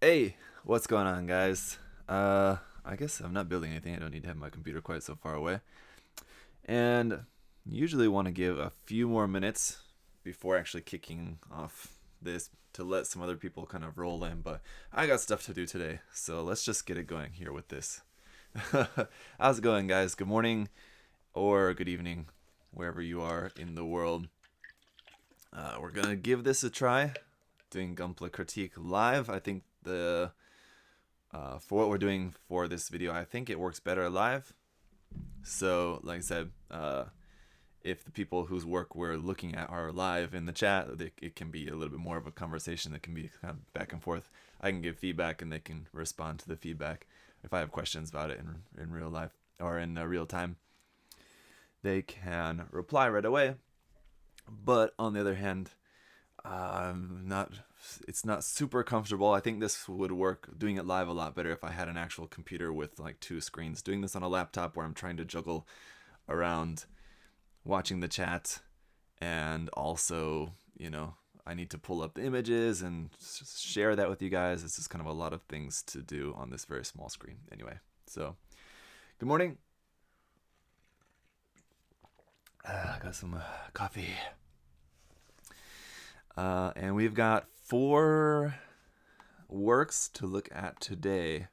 Hey, what's going on, guys? I guess I'm not building anything. I don't need to have my computer quite so far away. And usually want to give a few more minutes before actually kicking off this to let some other people kind of roll in, but I got stuff to do today, so let's just get it going here with this. How's it going, guys? Good morning or good evening, wherever you are in the world. We're gonna give this a try, doing Gunpla critique live. I think for what we're doing for this video, I think it works better live. So, like I said, if the people whose work we're looking at are live in the chat, it can be a little bit more of a conversation that can be kind of back and forth. I can give feedback and they can respond to the feedback. If I have questions about it in real life or in real time, they can reply right away. But on the other hand, not it's not super comfortable. I think this would work doing it live a lot better if I had an actual computer with like two screens. Doing this on a laptop where I'm trying to juggle around watching the chat and also, I need to pull up the images and share that with you guys. It's just kind of a lot of things to do on this very small screen. Anyway, so good morning. I got some coffee. And we've got 4 works to look at today.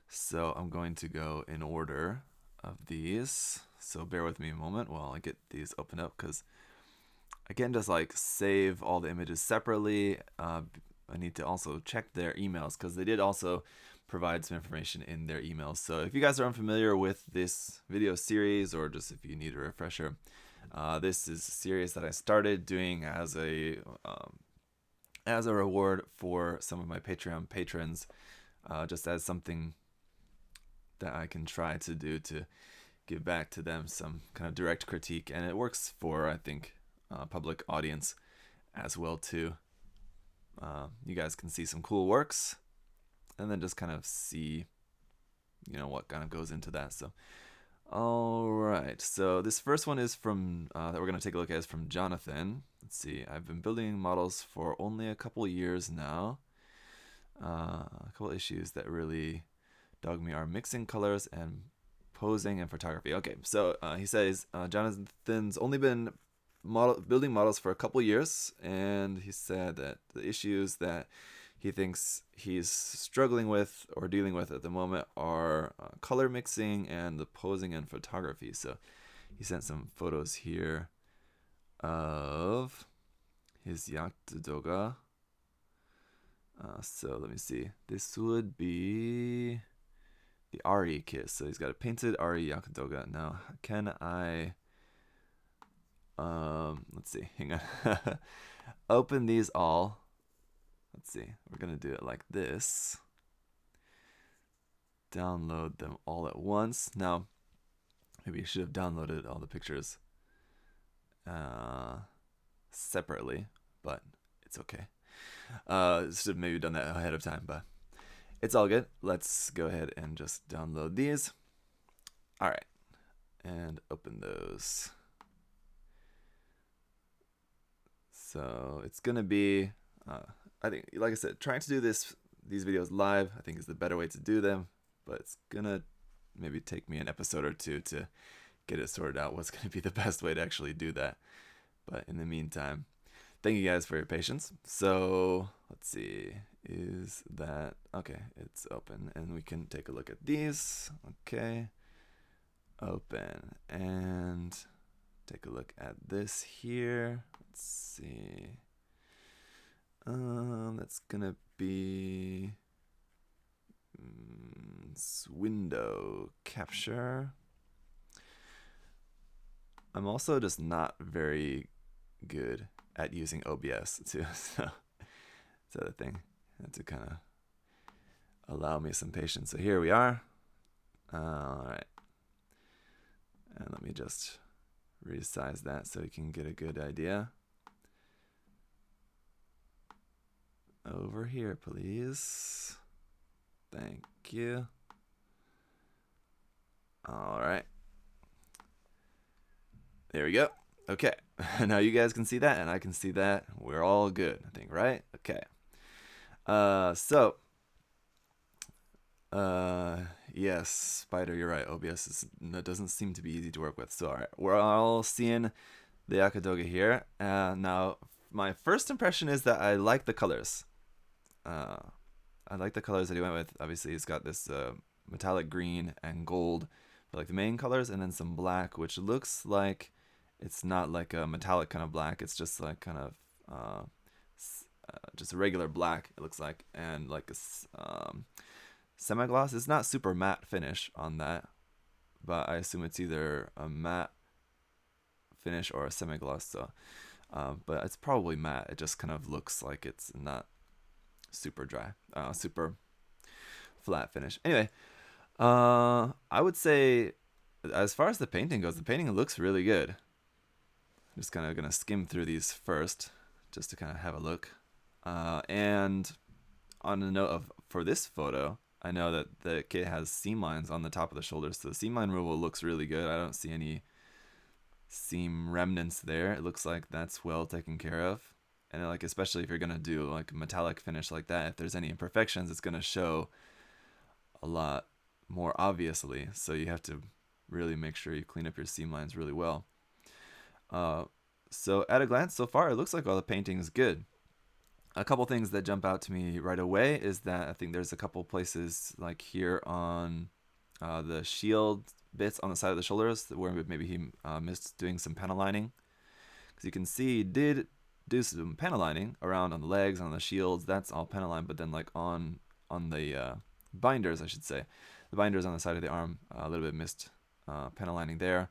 So I'm going to go in order of these. So bear with me a moment while I get these open up, because I can't just like save all the images separately. I need to also check their emails, because they did also provide some information in their emails. So if you guys are unfamiliar with this video series, or just if you need a refresher, this is a series that I started doing as a reward for some of my Patreon patrons, just as something that I can try to do to give back to them some kind of direct critique, and it works for, I think, public audience as well too. You guys can see some cool works, and then just kind of see, what kind of goes into that. So, all right. So this first one is from that we're gonna take a look at is from Jonathan. Let's see. I've been building models for only a couple years now. A couple issues that really dog me are mixing colors and posing and photography. Okay, so he says Jonathan's only been building models for a couple years, and he said that the issues that he thinks he's struggling with or dealing with at the moment are color mixing and the posing and photography. So he sent some photos here of his yakudoga. So let me see. This would be the Ari kit. So he's got a painted Ari yakudoga. Now, can I let's see, hang on. Open these all. Let's see, we're gonna do it like this. Download them all at once. Now, maybe you should have downloaded all the pictures separately, but it's okay. Should have maybe done that ahead of time, but it's all good. Let's go ahead and just download these. All right, and open those. So it's gonna be, I think, like I said, trying to do these videos live, I think, is the better way to do them. But it's gonna maybe take me an episode or two to get it sorted out what's gonna be the best way to actually do that. But in the meantime, thank you guys for your patience. So let's see, is that okay? It's open, and we can take a look at these. Okay, open, and take a look at this here. Let's see. That's gonna be window capture. I'm also just not very good at using OBS too, so that's the other thing. I have to kind of allow me some patience. So here we are. All right, and let me just resize that so you can get a good idea. Over here, please. Thank you. All right. There we go. Okay. Now you guys can see that, and I can see that. We're all good, I think, right? Okay. So Uh, yes, Spider, you're right. OBS doesn't seem to be easy to work with. So, all right, we're all seeing the Akadoga here. Now, my first impression is that I like the colors. Uh, I like the colors that he went with. Obviously, he's got this metallic green and gold for like the main colors, and then some black, which looks like it's not like a metallic kind of black. It's just like kind of just a regular black. It looks like, and like semi-gloss. It's not super matte finish on that, but I assume it's either a matte finish or a semi-gloss. So, but it's probably matte. It just kind of looks like it's not super dry, super flat finish. Anyway, I would say as far as the painting goes, the painting looks really good. I'm just kind of gonna skim through these first, just to kind of have a look. And on a note of for this photo, I know that the kit has seam lines on the top of the shoulders, so the seam line removal looks really good. I don't see any seam remnants there. It looks like that's well taken care of. And like especially if you're gonna do like a metallic finish like that, if there's any imperfections, it's gonna show a lot more obviously. So you have to really make sure you clean up your seam lines really well. So at a glance, so far it looks like all the painting is good. A couple things that jump out to me right away is that I think there's a couple places like here on the shield bits on the side of the shoulders where maybe he missed doing some panel lining, because you can see he did do some panel lining around on the legs, on the shields. That's all panel line, but then like on the binders, I should say, the binders on the side of the arm, a little bit missed panel lining there.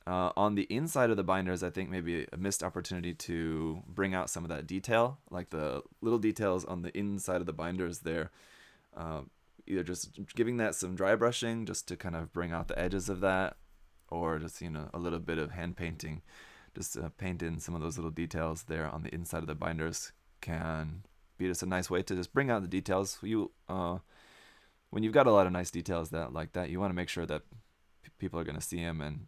On the inside of the binders, I think maybe a missed opportunity to bring out some of that detail, like the little details on the inside of the binders there. Either just giving that some dry brushing just to kind of bring out the edges of that, or just, a little bit of hand painting, just to paint in some of those little details there on the inside of the binders can be just a nice way to just bring out the details. When you've got a lot of nice details like that, you want to make sure that people are going to see them, and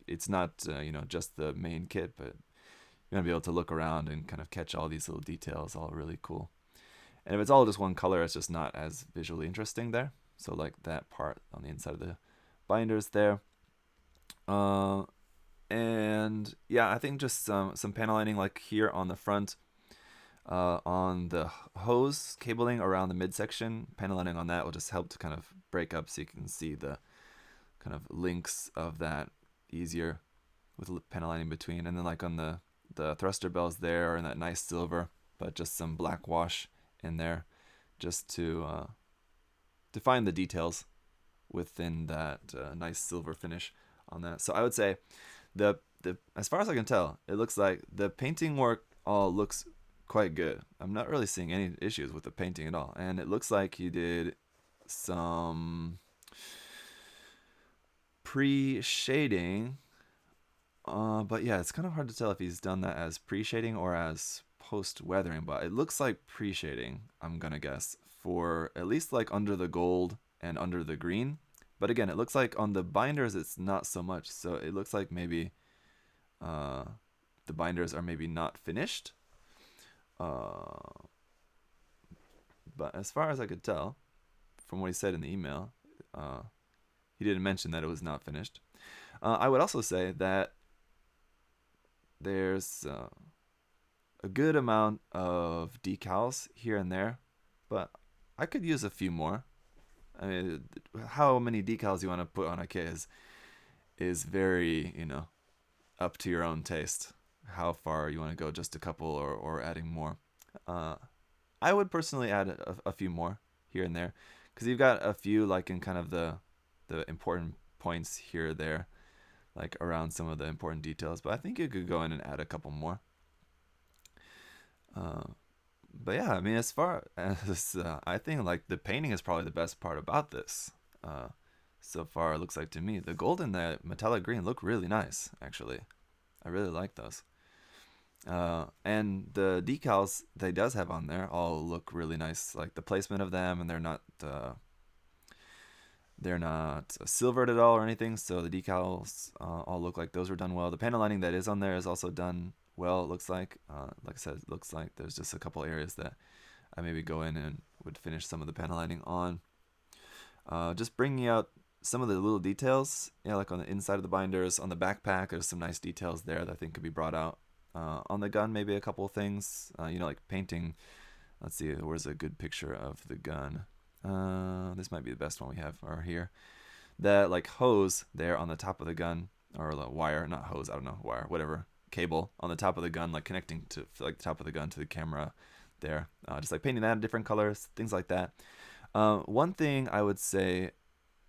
it's not just the main kit, but you're gonna be able to look around and kind of catch all these little details, all really cool. And if it's all just one color, it's just not as visually interesting there. So like that part on the inside of the binders there. And yeah, I think just some panel lining like here on the front, on the hose cabling around the midsection. Panel lining on that will just help to kind of break up so you can see the kind of links of that easier with panel lining between. And then like on the thruster bells there are in that nice silver, but just some black wash in there just to define the details within that nice silver finish on that. So I would say the as far as I can tell, it looks like the painting work all looks quite good. I'm not really seeing any issues with the painting at all, and it looks like he did some pre-shading, but yeah, it's kind of hard to tell if he's done that as pre-shading or as post-weathering, but it looks like pre-shading, I'm gonna guess, for at least like under the gold and under the green. But again, it looks like on the binders it's not so much, so it looks like maybe the binders are maybe not finished. But as far as I could tell from what he said in the email, he didn't mention that it was not finished. I would also say that there's a good amount of decals here and there, but I could use a few more. I mean, how many decals you want to put on a kit is very, up to your own taste. How far you want to go, just a couple or adding more. I would personally add a few more here and there, because you've got a few like in kind of the important points here or there, like around some of the important details, but I think you could go in and add a couple more. But yeah, I mean, as far as I think like the painting is probably the best part about this. So far, it looks like to me the gold and the metallic green look really nice. Actually, I really like those. And the decals they does have on there all look really nice, like the placement of them, and they're not silvered at all or anything, so the decals all look like those were done well. The panel lining that is on there is also done well, it looks like. Like I said, it looks like there's just a couple areas that I maybe go in and would finish some of the panel lining on. Just bringing out some of the little details, like on the inside of the binders, on the backpack, there's some nice details there that I think could be brought out. On the gun, maybe a couple of things, like painting. Let's see, where's a good picture of the gun? This might be the best one we have, or here. That like hose there on the top of the gun, or the wire, not hose, I don't know, wire, whatever, cable on the top of the gun, like connecting to like the top of the gun to the camera there. Just like painting that in different colors, things like that. One thing I would say,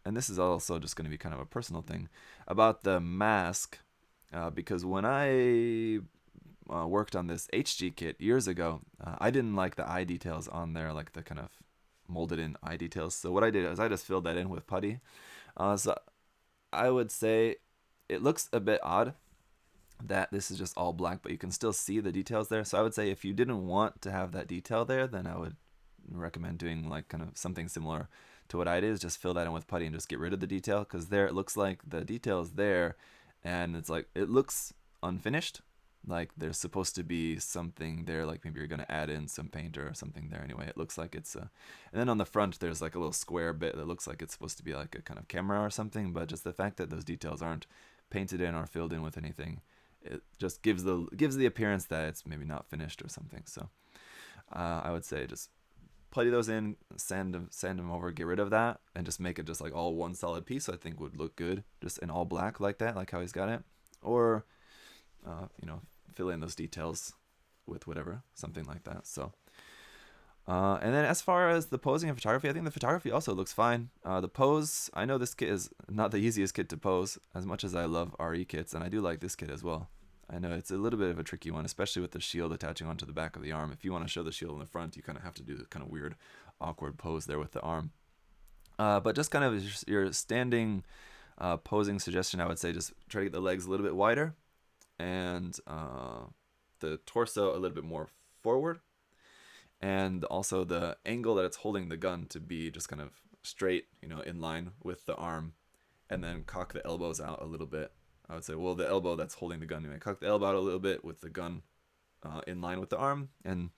and this is also just going to be kind of a personal thing, about the mask, because when I worked on this HG kit years ago, I didn't like the eye details on there, like the kind of molded in eye details. So what I did is I just filled that in with putty. So I would say it looks a bit odd that this is just all black, but you can still see the details there. So I would say if you didn't want to have that detail there, then I would recommend doing like kind of something similar to what I did, is just fill that in with putty and just get rid of the detail, because there it looks like the detail is there and it's like it looks unfinished, like there's supposed to be something there, like maybe you're going to add in some paint or something there. Anyway, it looks like it's and then on the front there's like a little square bit that looks like it's supposed to be like a kind of camera or something, but just the fact that those details aren't painted in or filled in with anything, it just gives the appearance that it's maybe not finished or something. So I would say just putty those in, sand them over, get rid of that, and just make it just like all one solid piece. I think would look good, just in all black like that, like how he's got it. Or fill in those details with whatever, something like that. So and then as far as the posing and photography, I think the photography also looks fine. The pose, I know this kit is not the easiest kit to pose, as much as I love RE kits, and I do like this kit as well. I know it's a little bit of a tricky one, especially with the shield attaching onto the back of the arm. If you want to show the shield in the front, you kind of have to do the kind of weird, awkward pose there with the arm. But just kind of your standing posing suggestion, I would say just try to get the legs a little bit wider, and the torso a little bit more forward, and also the angle that it's holding the gun to be just kind of straight, in line with the arm, and then cock the elbows out a little bit. I would say, well, the elbow that's holding the gun, cock the elbow out a little bit with the gun in line with the arm, and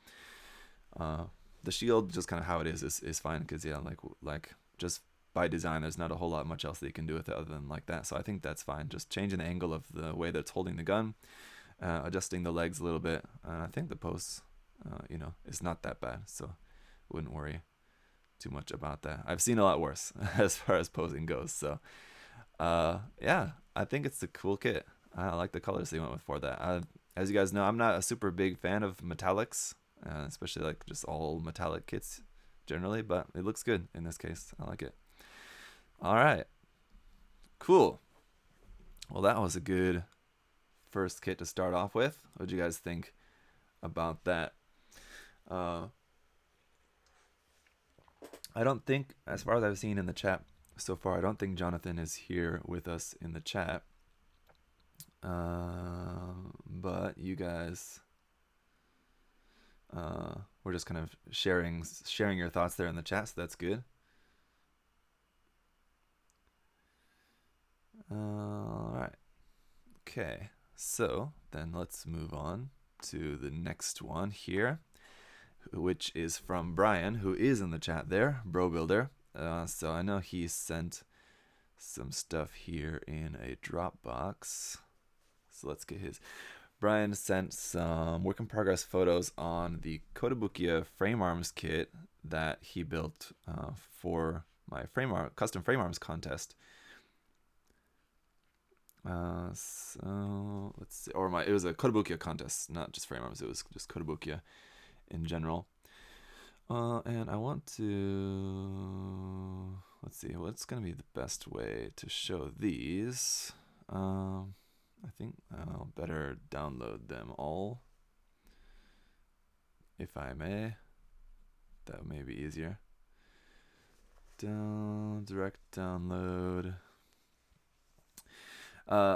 the shield, just kind of how it is fine, because like just by design, there's not a whole lot much else that you can do with it other than like that. So I think that's fine. Just changing the angle of the way that it's holding the gun, adjusting the legs a little bit, and I think the pose, is not that bad. So wouldn't worry too much about that. I've seen a lot worse as far as posing goes. So yeah, I think it's a cool kit. I like the colors they went with for that. As you guys know, I'm not a super big fan of metallics, especially like just all metallic kits generally, but it looks good in this case. I like it. All right, cool. Well, that was a good first kit to start off with. What do you guys think about that? I don't think, as far as I've seen in the chat so far, I don't think Jonathan is here with us in the chat. But you guys, we're just kind of sharing your thoughts there in the chat, so that's good. All right. Okay. So then let's move on to the next one here, which is from Brian, who is in the chat there, Bro Builder. So I know he sent some stuff here in a Dropbox. So let's get his. Brian sent some work in progress photos on the Kotobukiya frame arms kit that he built for my custom frame arms contest. So let's see, it was a Kotobukiya contest, not just frame arms. It was just Kotobukiya in general. And I want to, let's see, what's going to be the best way to show these. I think I'll better download them all, if I may. That may be easier. Direct download.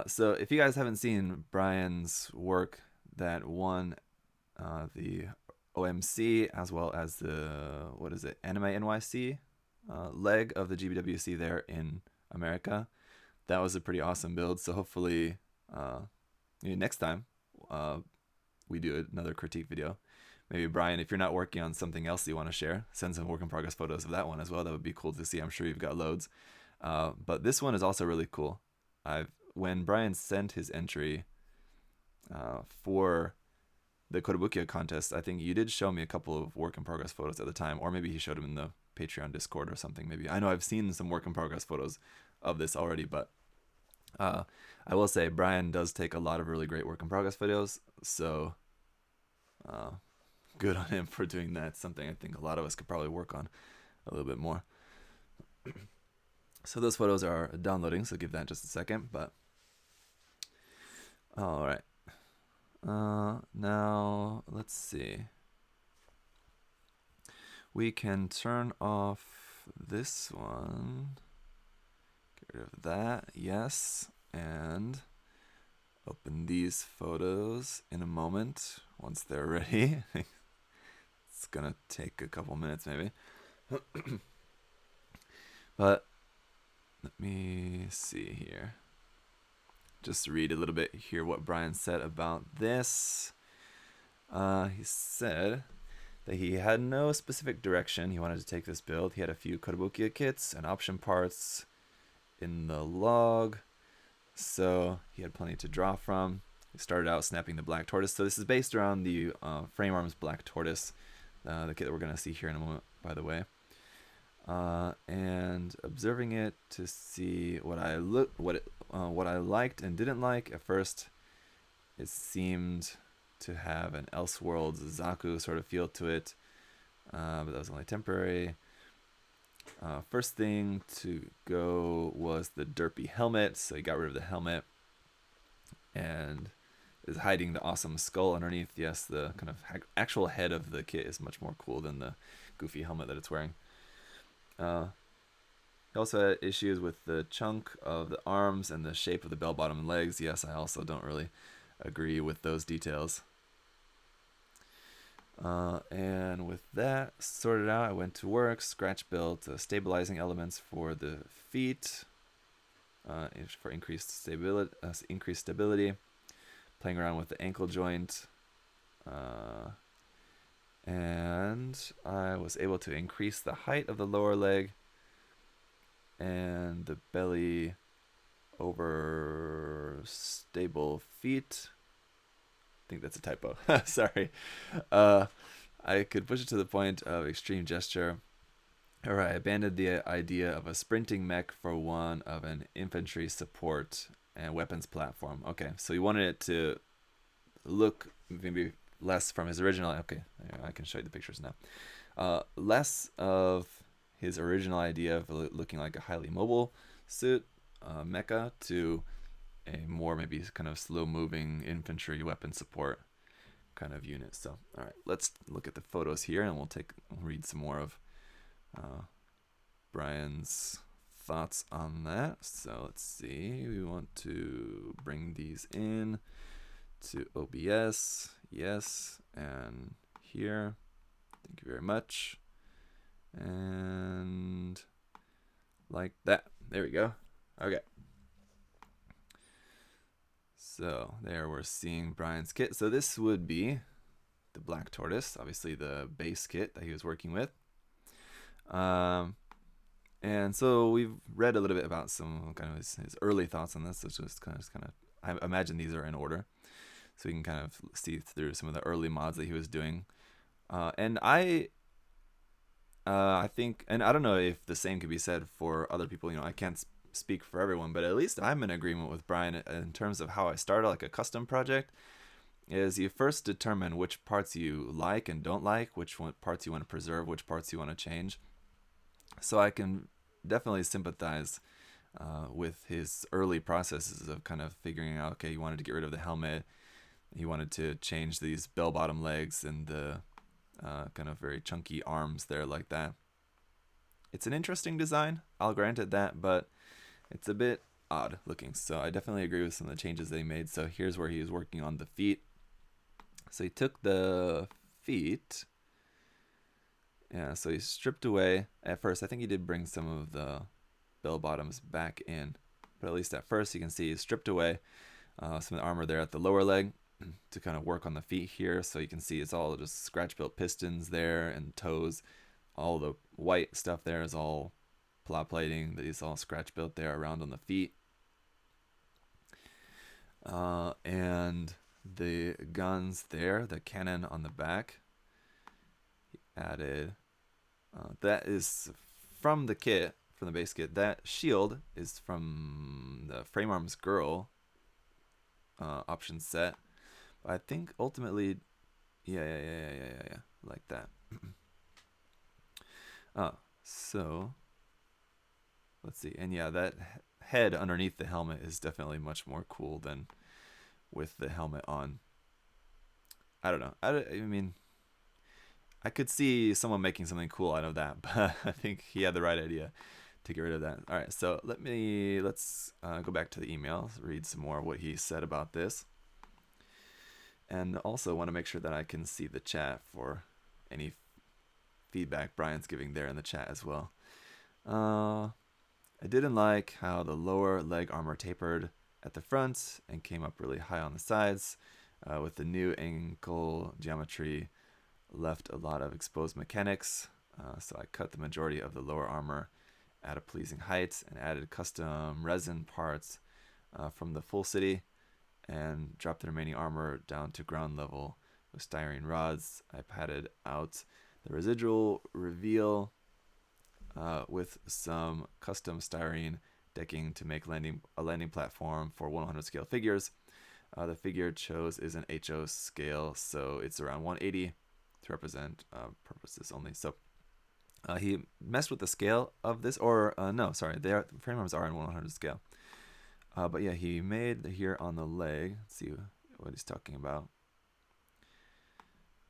So if you guys haven't seen Brian's work that won the OMC, as well as the, Anime NYC leg of the GBWC there in America, that was a pretty awesome build. So hopefully next time we do another critique video, maybe Brian, if you're not working on something else that you want to share, send some work in progress photos of that one as well. That would be cool to see. I'm sure you've got loads. But this one is also really cool. When Brian sent his entry for the Kotobukiya contest, I think you did show me a couple of work in progress photos at the time, or maybe he showed them in the Patreon Discord or something. Maybe I know I've seen some work in progress photos of this already, but I will say Brian does take a lot of really great work in progress videos, so good on him for doing that. Something I think a lot of us could probably work on a little bit more. So those photos are downloading, so give that just a second. But all right, now let's see. We can turn off this one. Get rid of that, yes, and open these photos in a moment once they're ready. It's gonna take a couple minutes maybe. But let me see here. Just read a little bit here what Brian said about this. He said that he had no specific direction he wanted to take this build. He had a few Kotobukiya kits and option parts in the log, so he had plenty to draw from. He started out snapping the black tortoise. So this is based around the frame arms black tortoise, the kit that we're going to see here in a moment, by the way. And observing it to see what I liked and didn't like. At first, it seemed to have an Elseworlds Zaku sort of feel to it, but that was only temporary. First thing to go was the derpy helmet, so he got rid of the helmet and is hiding the awesome skull underneath. Yes, the kind of actual head of the kit is much more cool than the goofy helmet that it's wearing. He also had issues with the chunk of the arms and the shape of the bell bottom and legs. Yes, I also don't really agree with those details. And with that sorted out, I went to work, scratch built stabilizing elements for the feet for increased stability, playing around with the ankle joint, and I was able to increase the height of the lower leg and the belly over stable feet. I think that's a typo. Sorry. I could push it to the point of extreme gesture. All right, I abandoned the idea of a sprinting mech for one of an infantry support and weapons platform. Okay, so you wanted it to look maybe less from his original. Okay, I can show you the pictures now. Less of his original idea of looking like a highly mobile suit, mecha, to a more maybe kind of slow-moving infantry weapon support kind of unit. So, all right, let's look at the photos here, and we'll read some more of Brian's thoughts on that. So let's see. We want to bring these in to OBS. Yes, and here. Thank you very much. And like that. There we go. Okay. So there we're seeing Brian's kit. So this would be the black tortoise, obviously the base kit that he was working with. And so we've read a little bit about some kind of his early thoughts on this. It's just kind of, I imagine these are in order, so we can kind of see through some of the early mods that he was doing. And I think, and I don't know if the same could be said for other people. You know, I can't speak for everyone, but at least I'm in agreement with Brian in terms of how I started like a custom project. Is you first determine which parts you like and don't like, which parts you want to preserve, which parts you want to change. So I can definitely sympathize with his early processes of kind of figuring out, okay, he wanted to get rid of the helmet, he wanted to change these bell-bottom legs and the kind of very chunky arms there like that. It's an interesting design, I'll grant it that, but it's a bit odd looking. So I definitely agree with some of the changes they made. So here's where he was working on the feet. So he took the feet. Yeah, so he stripped away. At first, I think he did bring some of the bell bottoms back in. But at least at first, you can see he stripped away some of the armor there at the lower leg. to kind of work on the feet here. So you can see it's all just scratch built pistons there and toes. All the white stuff there is all plat plating that is all scratch built there around on the feet. And the guns there, the cannon on the back, added. That is from the kit, from the base kit. That shield is from the Frame Arms Girl option set. But I think ultimately, yeah, like that. So let's see. And yeah, that head underneath the helmet is definitely much more cool than with the helmet on. I don't know. I mean, I could see someone making something cool out of that, but I think he had the right idea to get rid of that. All right, so let's go back to the email, read some more of what he said about this, and also want to make sure that I can see the chat for any feedback Brian's giving there in the chat as well. I didn't like how the lower leg armor tapered at the front and came up really high on the sides. With the new ankle geometry, left a lot of exposed mechanics, so I cut the majority of the lower armor at a pleasing height and added custom resin parts from the full city and dropped the remaining armor down to ground level with styrene rods. I padded out the residual reveal with some custom styrene decking to make a landing platform for 100 scale figures. The figure chose is an HO scale, so it's around 180 to represent purposes only. So he messed with the scale of this, or no, sorry, frame arms are in 100 scale. But yeah, he made here on the leg. Let's see what he's talking about.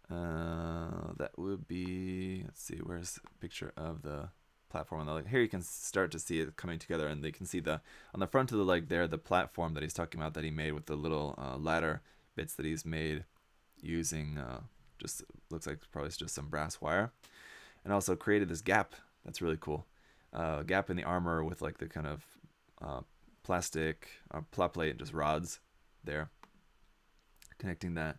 That would be, let's see, where's a picture of the platform on the leg? Here you can start to see it coming together, and they can see on the front of the leg there, the platform that he's talking about that he made with the little ladder bits that he's made using just looks like probably just some brass wire, and also created this gap that's really cool. Gap in the armor with like the kind of plastic plat plate and just rods there connecting that.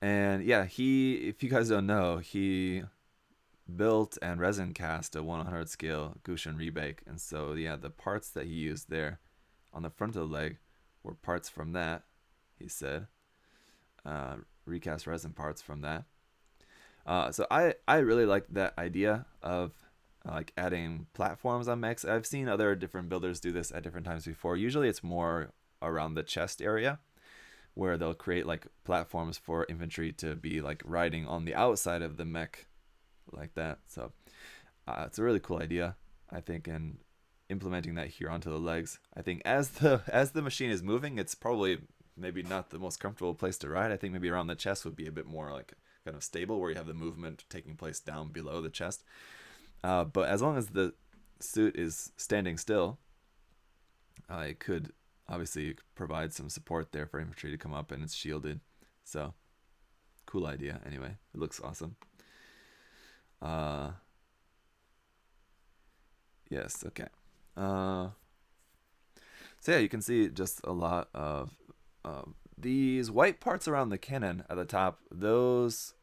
And yeah, if you guys don't know, he built and resin cast a 100 scale Gushin rebake, and so yeah, the parts that he used there on the front of the leg were parts from that. He said recast resin parts from that. So I really like that idea of like adding platforms on mechs. I've seen other different builders do this at different times before. Usually it's more around the chest area, where they'll create like platforms for infantry to be like riding on the outside of the mech like that. So it's a really cool idea, I think, and implementing that here onto the legs. I think as the machine is moving, it's probably maybe not the most comfortable place to ride. I think maybe around the chest would be a bit more like kind of stable, where you have the movement taking place down below the chest. But as long as the suit is standing still, it could obviously provide some support there for infantry to come up, and it's shielded. So cool idea. Anyway, it looks awesome. Yes, okay. So yeah, you can see just a lot of these white parts around the cannon at the top. Those,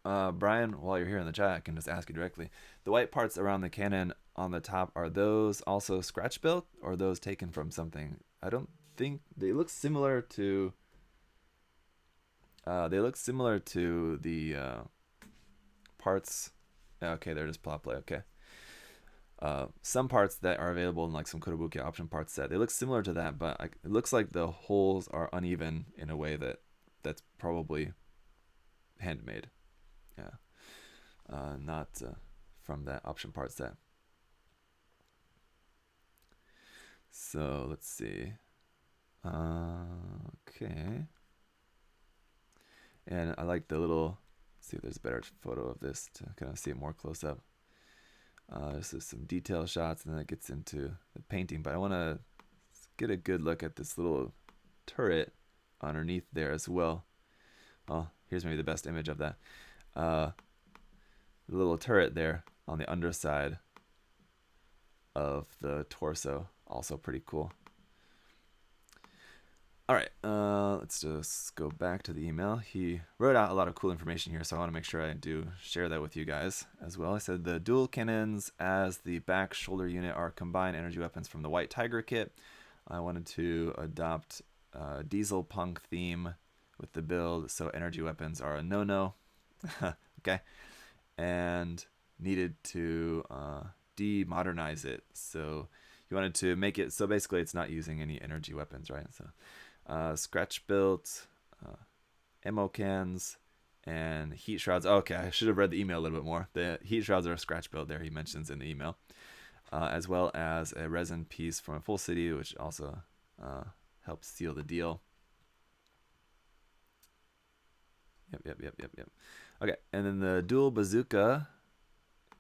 Brian, while you're here in the chat, I can just ask you directly. The white parts around the cannon on the top, are those also scratch built, or are those taken from something? I don't think they look similar to. They look similar to the parts. Okay, they're just plot play. Okay. Some parts that are available in like some Kotobuki option parts set, they look similar to that, but it looks like the holes are uneven in a way that's probably handmade. Yeah, not from that option part set. So let's see. Okay. And I like the little. Let's see if there's a better photo of this to kind of see it more close up. This is some detail shots, and then it gets into the painting. But I want to get a good look at this little turret underneath there as well. Well, here's maybe the best image of that. The little turret there on the underside of the torso, also pretty cool. All right, let's just go back to the email. He wrote out a lot of cool information here, so I want to make sure I do share that with you guys as well. I said the dual cannons as the back shoulder unit are combined energy weapons from the White Tiger kit. I wanted to adopt a diesel punk theme with the build, so energy weapons are a no-no. Okay, and needed to demodernize it, so you wanted to make it so basically it's not using any energy weapons, right? So scratch built, ammo cans, and heat shrouds. Okay, I should have read the email a little bit more. The heat shrouds are a scratch built there, he mentions in the email, as well as a resin piece from a full city, which also helps seal the deal. Yep. Okay, and then the dual bazooka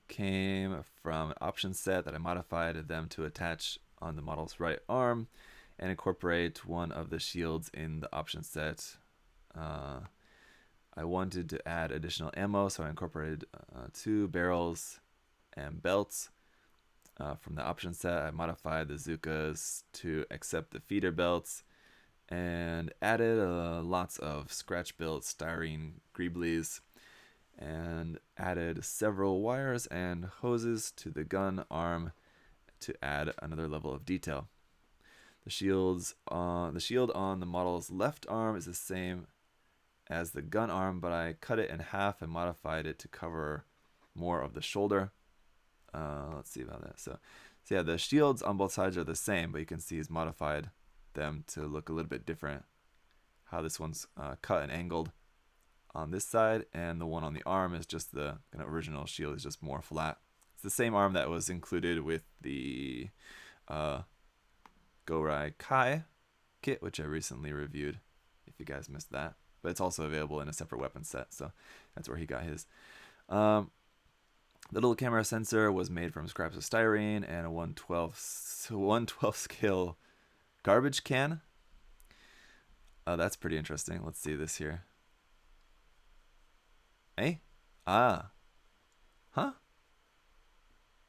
came from an option set that I modified them to attach on the model's right arm and incorporate one of the shields in the option set. I wanted to add additional ammo, so I incorporated 2 barrels and belts from the option set. I modified the Zookas to accept the feeder belts and added lots of scratch built styrene greeblies and added several wires and hoses to the gun arm to add another level of detail. The shield on the model's left arm is the same as the gun arm, but I cut it in half and modified it to cover more of the shoulder. Let's see about that. So yeah, the shields on both sides are the same, but you can see he's modified them to look a little bit different. How this one's cut and angled on this side, and the one on the arm is just the kind of original shield is just more flat. It's the same arm that was included with the Gorai Kai kit, which I recently reviewed, if you guys missed that. But it's also available in a separate weapon set, so that's where he got his. The little camera sensor was made from scraps of styrene and a 1/12 scale garbage can. That's pretty interesting. Let's see this here. Eh? Huh?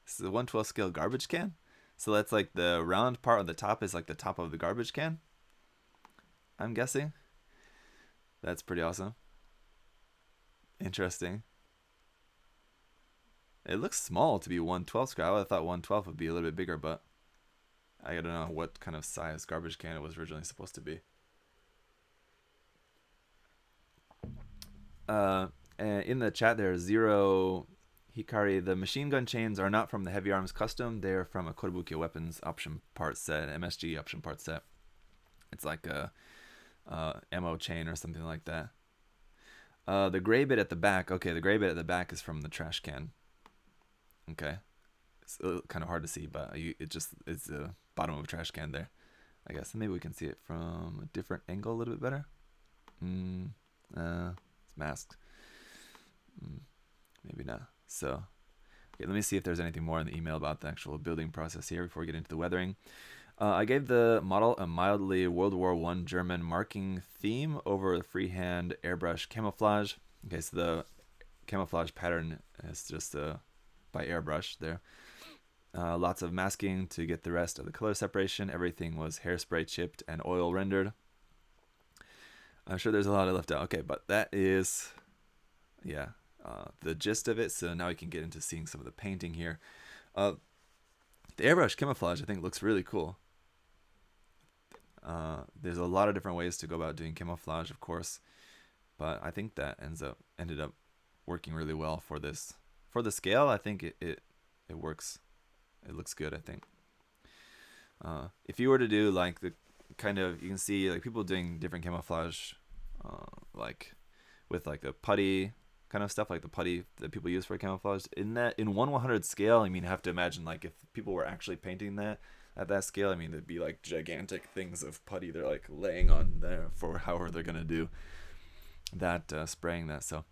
This is a 1/12 scale garbage can? So that's like the round part on the top is like the top of the garbage can? I'm guessing. That's pretty awesome. Interesting. It looks small to be 1/12 scale. I would have thought 1/12 would be a little bit bigger, but I don't know what kind of size garbage can it was originally supposed to be. And in the chat there's Zero Hikari. The machine gun chains are not from the Heavy Arms Custom. They're from a Kotobukiya Weapons option part set, MSG option part set. It's like a ammo chain or something like that. The gray bit at the back. Okay, the gray bit at the back is from the trash can. Okay, it's kind of hard to see, but it's the bottom of a trash can there, I guess. Maybe we can see it from a different angle a little bit better. It's masked. Maybe not. So, okay, let me see if there's anything more in the email about the actual building process here before we get into the weathering. I gave the model a mildly World War I German marking theme over the freehand airbrush camouflage. Okay, so the camouflage pattern is just by airbrush there. Lots of masking to get the rest of the color separation. Everything was hairspray chipped and oil rendered. I'm sure there's a lot left out. Okay, but that is, yeah, the gist of it. So now we can get into seeing some of the painting here. The airbrush camouflage, I think, looks really cool. There's a lot of different ways to go about doing camouflage, of course, but I think that ended up working really well for this. For the scale, I think it works. It looks good, I think. If you were to do like the kind of, you can see like people doing different camouflage, like with like the putty kind of stuff, like the putty that people use for camouflage. In 1/100 scale, I mean, you have to imagine like if people were actually painting that at that scale, I mean, there'd be like gigantic things of putty they're like laying on there for however they're gonna do that, spraying that. So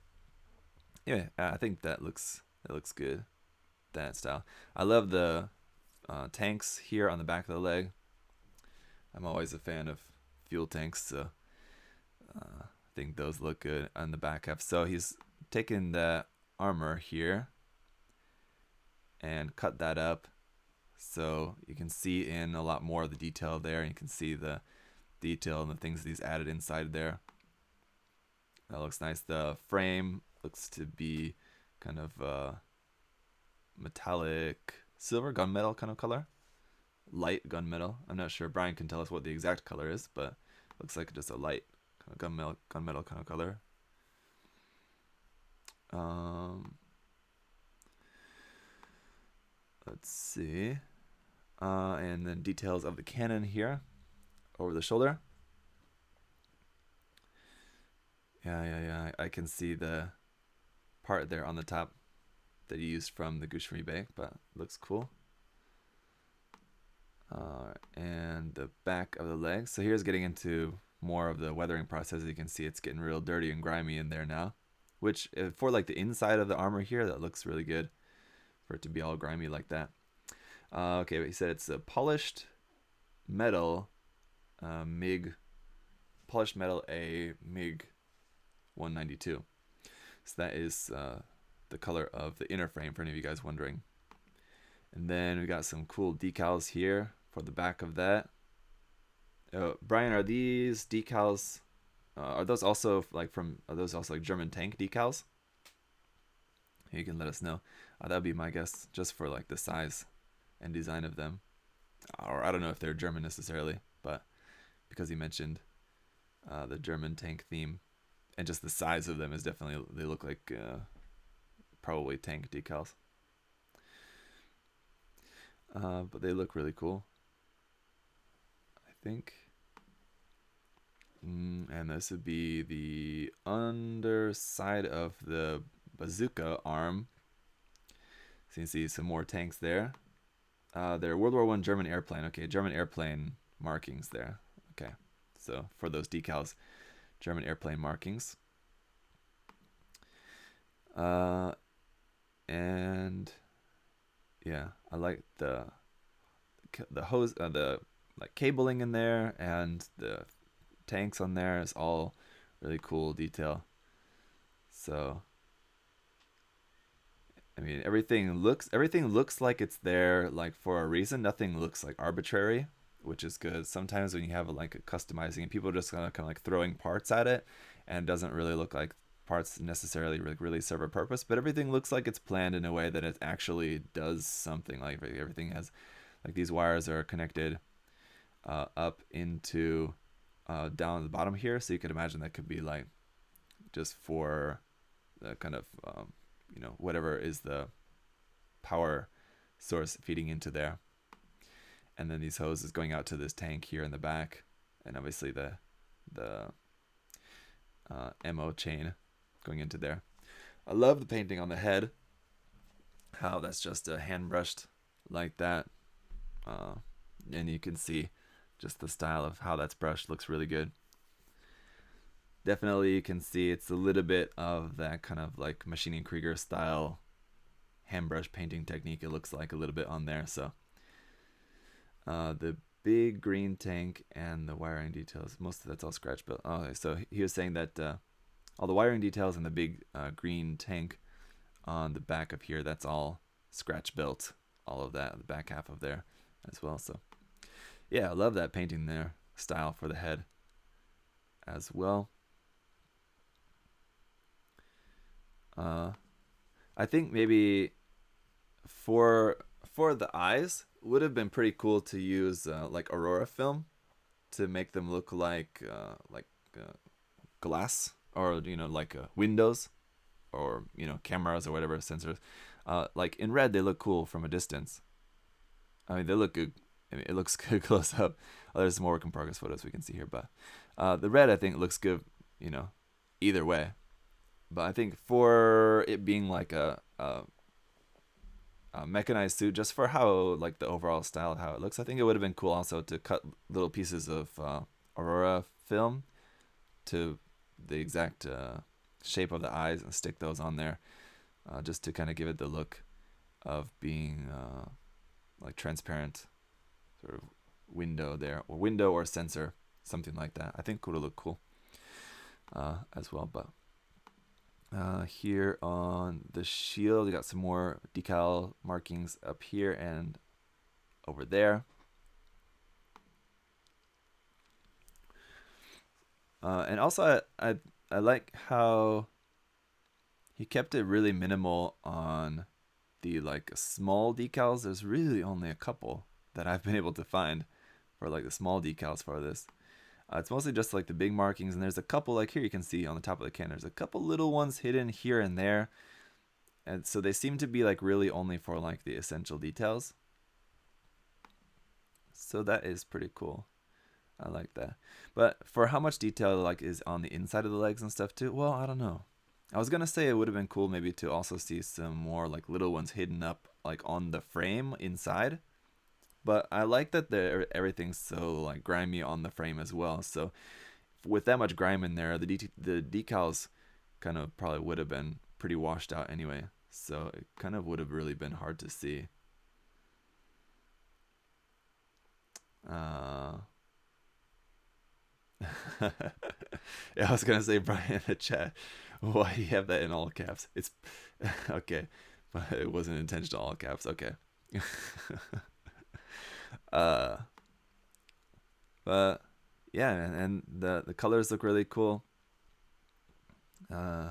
yeah, I think that looks good, that style. I love the tanks here on the back of the leg. I'm always a fan of fuel tanks, so I think those look good on the back half. So he's taken the armor here and cut that up so you can see in a lot more of the detail there. You can see the detail and the things that he's added inside there. That looks nice. The frame looks to be kind of metallic silver, gunmetal kind of color. Light gunmetal. I'm not sure. Brian can tell us what the exact color is, but looks like just a light kind of gunmetal kind of color. Let's see. And then details of the cannon here over the shoulder. Yeah. I can see the part there on the top that he used from the Gushiribe, but looks cool. And the back of the legs. So here's getting into more of the weathering process. As you can see, it's getting real dirty and grimy in there now, which for like the inside of the armor here, that looks really good for it to be all grimy like that. Okay, but he said it's a polished metal MiG, polished metal A MiG 192. So that is the color of the inner frame for any of you guys wondering. And then we got some cool decals here for the back of that. Brian, are these decals? Are those also like German tank decals? You can let us know. That'd be my guess, just for like the size and design of them. Or I don't know if they're German necessarily, but because he mentioned the German tank theme, and just the size of them is definitely, they look like probably tank decals. But they look really cool, I think. And this would be the underside of the bazooka arm. So you can see some more tanks there. They're World War I German airplane. Okay, German airplane markings there. Okay, so for those decals, German airplane markings. And yeah, I like the hose, the like cabling in there, and the tanks on there is all really cool detail. So I mean, everything looks like it's there like for a reason. Nothing looks like arbitrary, which is good. Sometimes when you have like a customizing and people are just kind of like throwing parts at it, and it doesn't really look like parts necessarily really serve a purpose, but everything looks like it's planned in a way that it actually does something. Like everything has, like these wires are connected up into down at the bottom here, so you could imagine that could be like just for the kind of whatever is the power source feeding into there, and then these hoses going out to this tank here in the back, and obviously the ammo chain going into there. I love the painting on the head, how that's just hand brushed like that, and you can see just the style of how that's brushed looks really good. Definitely you can see it's a little bit of that kind of like Maschinen Krieger style hand brush painting technique, it looks like a little bit on there. So the big green tank and the wiring details, most of that's all scratch built. Okay, so he was saying that all the wiring details and the big green tank on the back of here, that's all scratch built, all of that, the back half of there as well. So yeah, I love that painting there, style for the head as well. I think maybe for the eyes would have been pretty cool to use like Aurora film to make them look like glass, or like windows, or cameras or whatever sensors. Like in red, they look cool from a distance. I mean, they look good. I mean, it looks good close up. There's some more work in progress photos we can see here, but the red I think looks good, either way. But I think for it being like a mechanized suit, just for how like the overall style of how it looks, I think it would have been cool also to cut little pieces of Aurora film to the exact shape of the eyes and stick those on there, just to kind of give it the look of being like transparent sort of window there, or window or sensor, something like that. I think would have looked cool as well. But here on the shield, we got some more decal markings up here and over there. And also, I like how he kept it really minimal on the like small decals. There's really only a couple that I've been able to find for like the small decals for this. It's mostly just like the big markings, and there's a couple like here you can see on the top of the can. There's a couple little ones hidden here and there, and so they seem to be like really only for like the essential details. So that is pretty cool. I like that. But for how much detail like is on the inside of the legs and stuff too, well, I don't know. I was gonna say it would have been cool maybe to also see some more like little ones hidden up like on the frame inside. But I like that everything's so like grimy on the frame as well. So with that much grime in there, the decals kind of probably would have been pretty washed out anyway. So it kind of would have really been hard to see. Uh, yeah, I was gonna say Brian in the chat. Why do you have that in all caps? It's okay, but it wasn't intentional all caps. Okay. uh, but yeah, and the colors look really cool. Uh,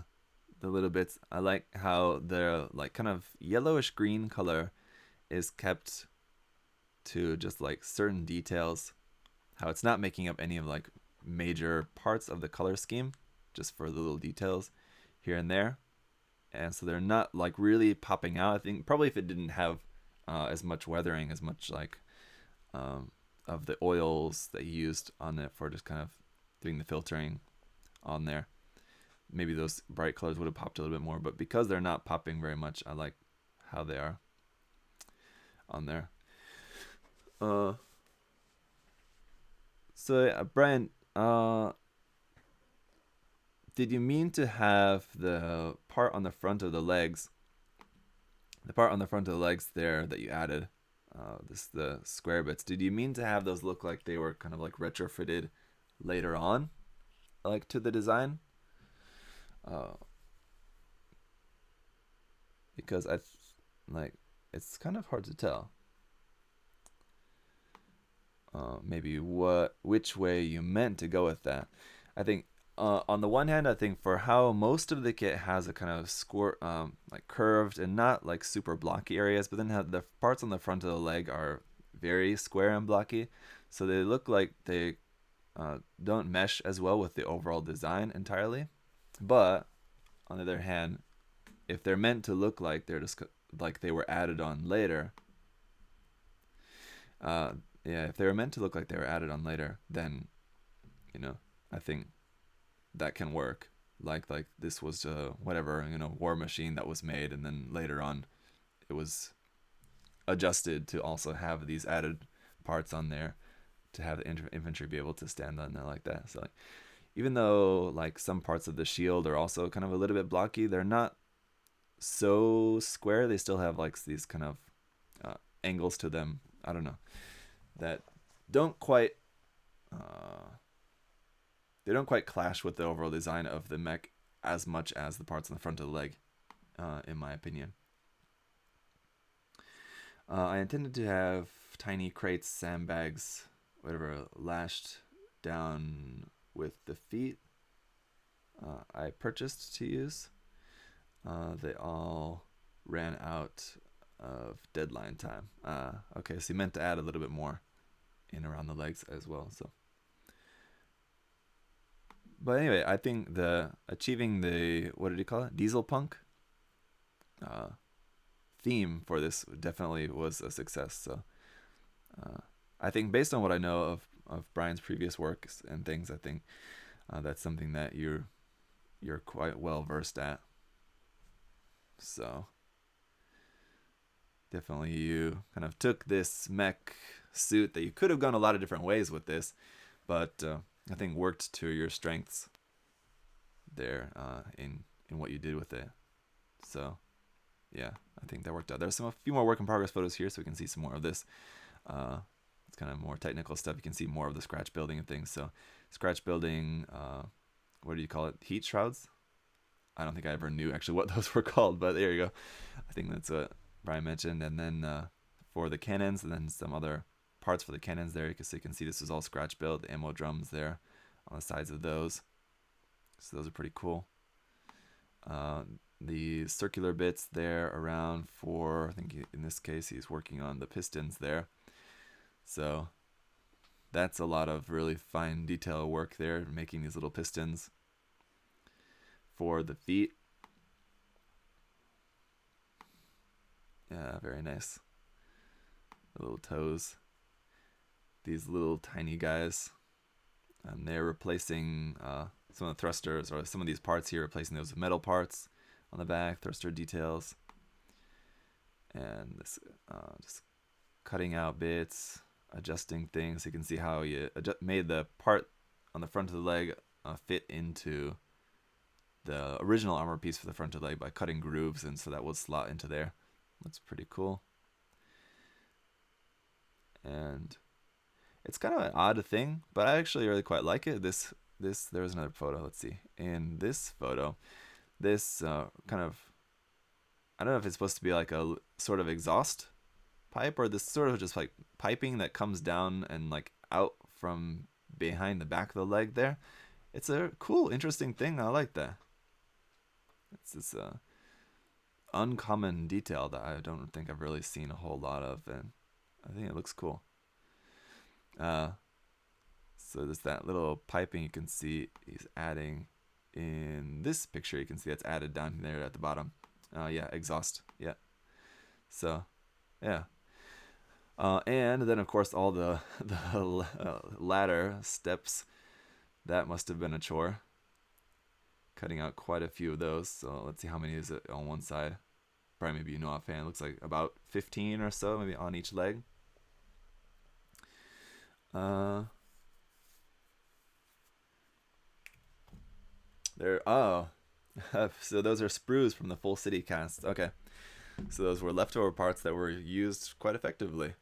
the little bits. I like how the like kind of yellowish green color is kept to just like certain details. How it's not making up any of like major parts of the color scheme, just for the little details here and there. And so they're not like really popping out. I think probably if it didn't have as much weathering, as much like of the oils that you used on it for just kind of doing the filtering on there, maybe those bright colors would have popped a little bit more. But because they're not popping very much, I like how they are on there. So Brian, did you mean to have the part on the front of the legs, there that you added, the square bits? Did you mean to have those look like they were kind of like retrofitted later on, like to the design? Uh, because like it's kind of hard to tell. Maybe which way you meant to go with that. I think on the one hand, I think for how most of the kit has a kind of like curved and not like super blocky areas, but then the parts on the front of the leg are very square and blocky, so they look like they don't mesh as well with the overall design entirely. But on the other hand, if they're meant to look like they're just like they were added on later, uh, yeah, if they were meant to look like they were added on later, then I think that can work. Like this was whatever war machine that was made, and then later on it was adjusted to also have these added parts on there to have the infantry be able to stand on there like that. So like, even though like some parts of the shield are also kind of a little bit blocky, they're not so square. They still have like these kind of angles to them. I don't know, that don't quite they don't quite clash with the overall design of the mech as much as the parts on the front of the leg, in my opinion. I intended to have tiny crates, sandbags, whatever, lashed down with the feet. I purchased to use. They all ran out of deadline time. Okay, so you meant to add a little bit more in around the legs as well. So, but anyway, I think achieving the, what did you call it, diesel punk theme for this definitely was a success. So I think based on what I know of Brian's previous works and things, I think that's something that you're quite well versed at. So definitely you kind of took this mech suit that you could have gone a lot of different ways with this, but I think worked to your strengths there in what you did with it. So yeah, I think that worked out. There's a few more work in progress photos here, so we can see some more of this. It's kind of more technical stuff. You can see more of the scratch building and things. So scratch building, what do you call it? Heat shrouds? I don't think I ever knew actually what those were called, but there you go. I think that's what Brian mentioned. And then for the cannons, and then some other parts for the cannons there, so you can see this is all scratch build, ammo drums there on the sides of those. So those are pretty cool. The circular bits there around for, I think in this case he's working on the pistons there. So that's a lot of really fine detail work there, making these little pistons for the feet. Yeah, very nice. The little toes. These little tiny guys. And they're replacing some of the thrusters, or some of these parts here, replacing those with metal parts on the back, thruster details. And this just cutting out bits, adjusting things. You can see how you made the part on the front of the leg fit into the original armor piece for the front of the leg by cutting grooves, and so that would slot into there. That's pretty cool. And it's kind of an odd thing, but I actually really quite like it. This there's another photo. Let's see. In this photo, this kind of, I don't know if it's supposed to be like a sort of exhaust pipe, or this sort of just like piping that comes down and like out from behind the back of the leg there. It's a cool, interesting thing. I like that. It's this uncommon detail that I don't think I've really seen a whole lot of, and I think it looks cool. So there's that little piping you can see he's adding in this picture. You can see that's added down there at the bottom. Yeah, exhaust. Yeah. So, yeah. And then of course all the ladder steps. That must have been a chore. Cutting out quite a few of those. So let's see how many is it on one side. Probably maybe you know offhand. Looks like about 15 or so, maybe on each leg. So those are sprues from the Full City cast. Okay, so those were leftover parts that were used quite effectively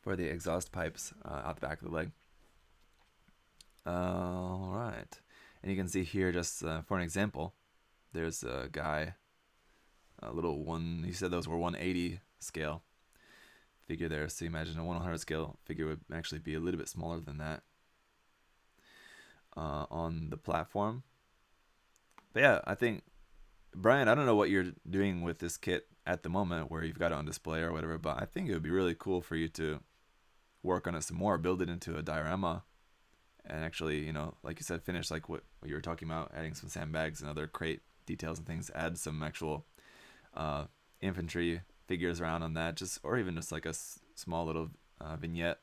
for the exhaust pipes out the back of the leg. All right, and you can see here, just for an example, there's a guy, a little one. He said those were 180 scale figure there. So you imagine a 100 scale figure would actually be a little bit smaller than that on the platform. But yeah, I think, Brian, I don't know what you're doing with this kit at the moment, where you've got it on display or whatever, but I think it would be really cool for you to work on it some more, build it into a diorama, and actually, you know, like you said, finish like what you were talking about, adding some sandbags and other crate details and things, add some actual infantry figures around on that, just, or even just like a small little vignette,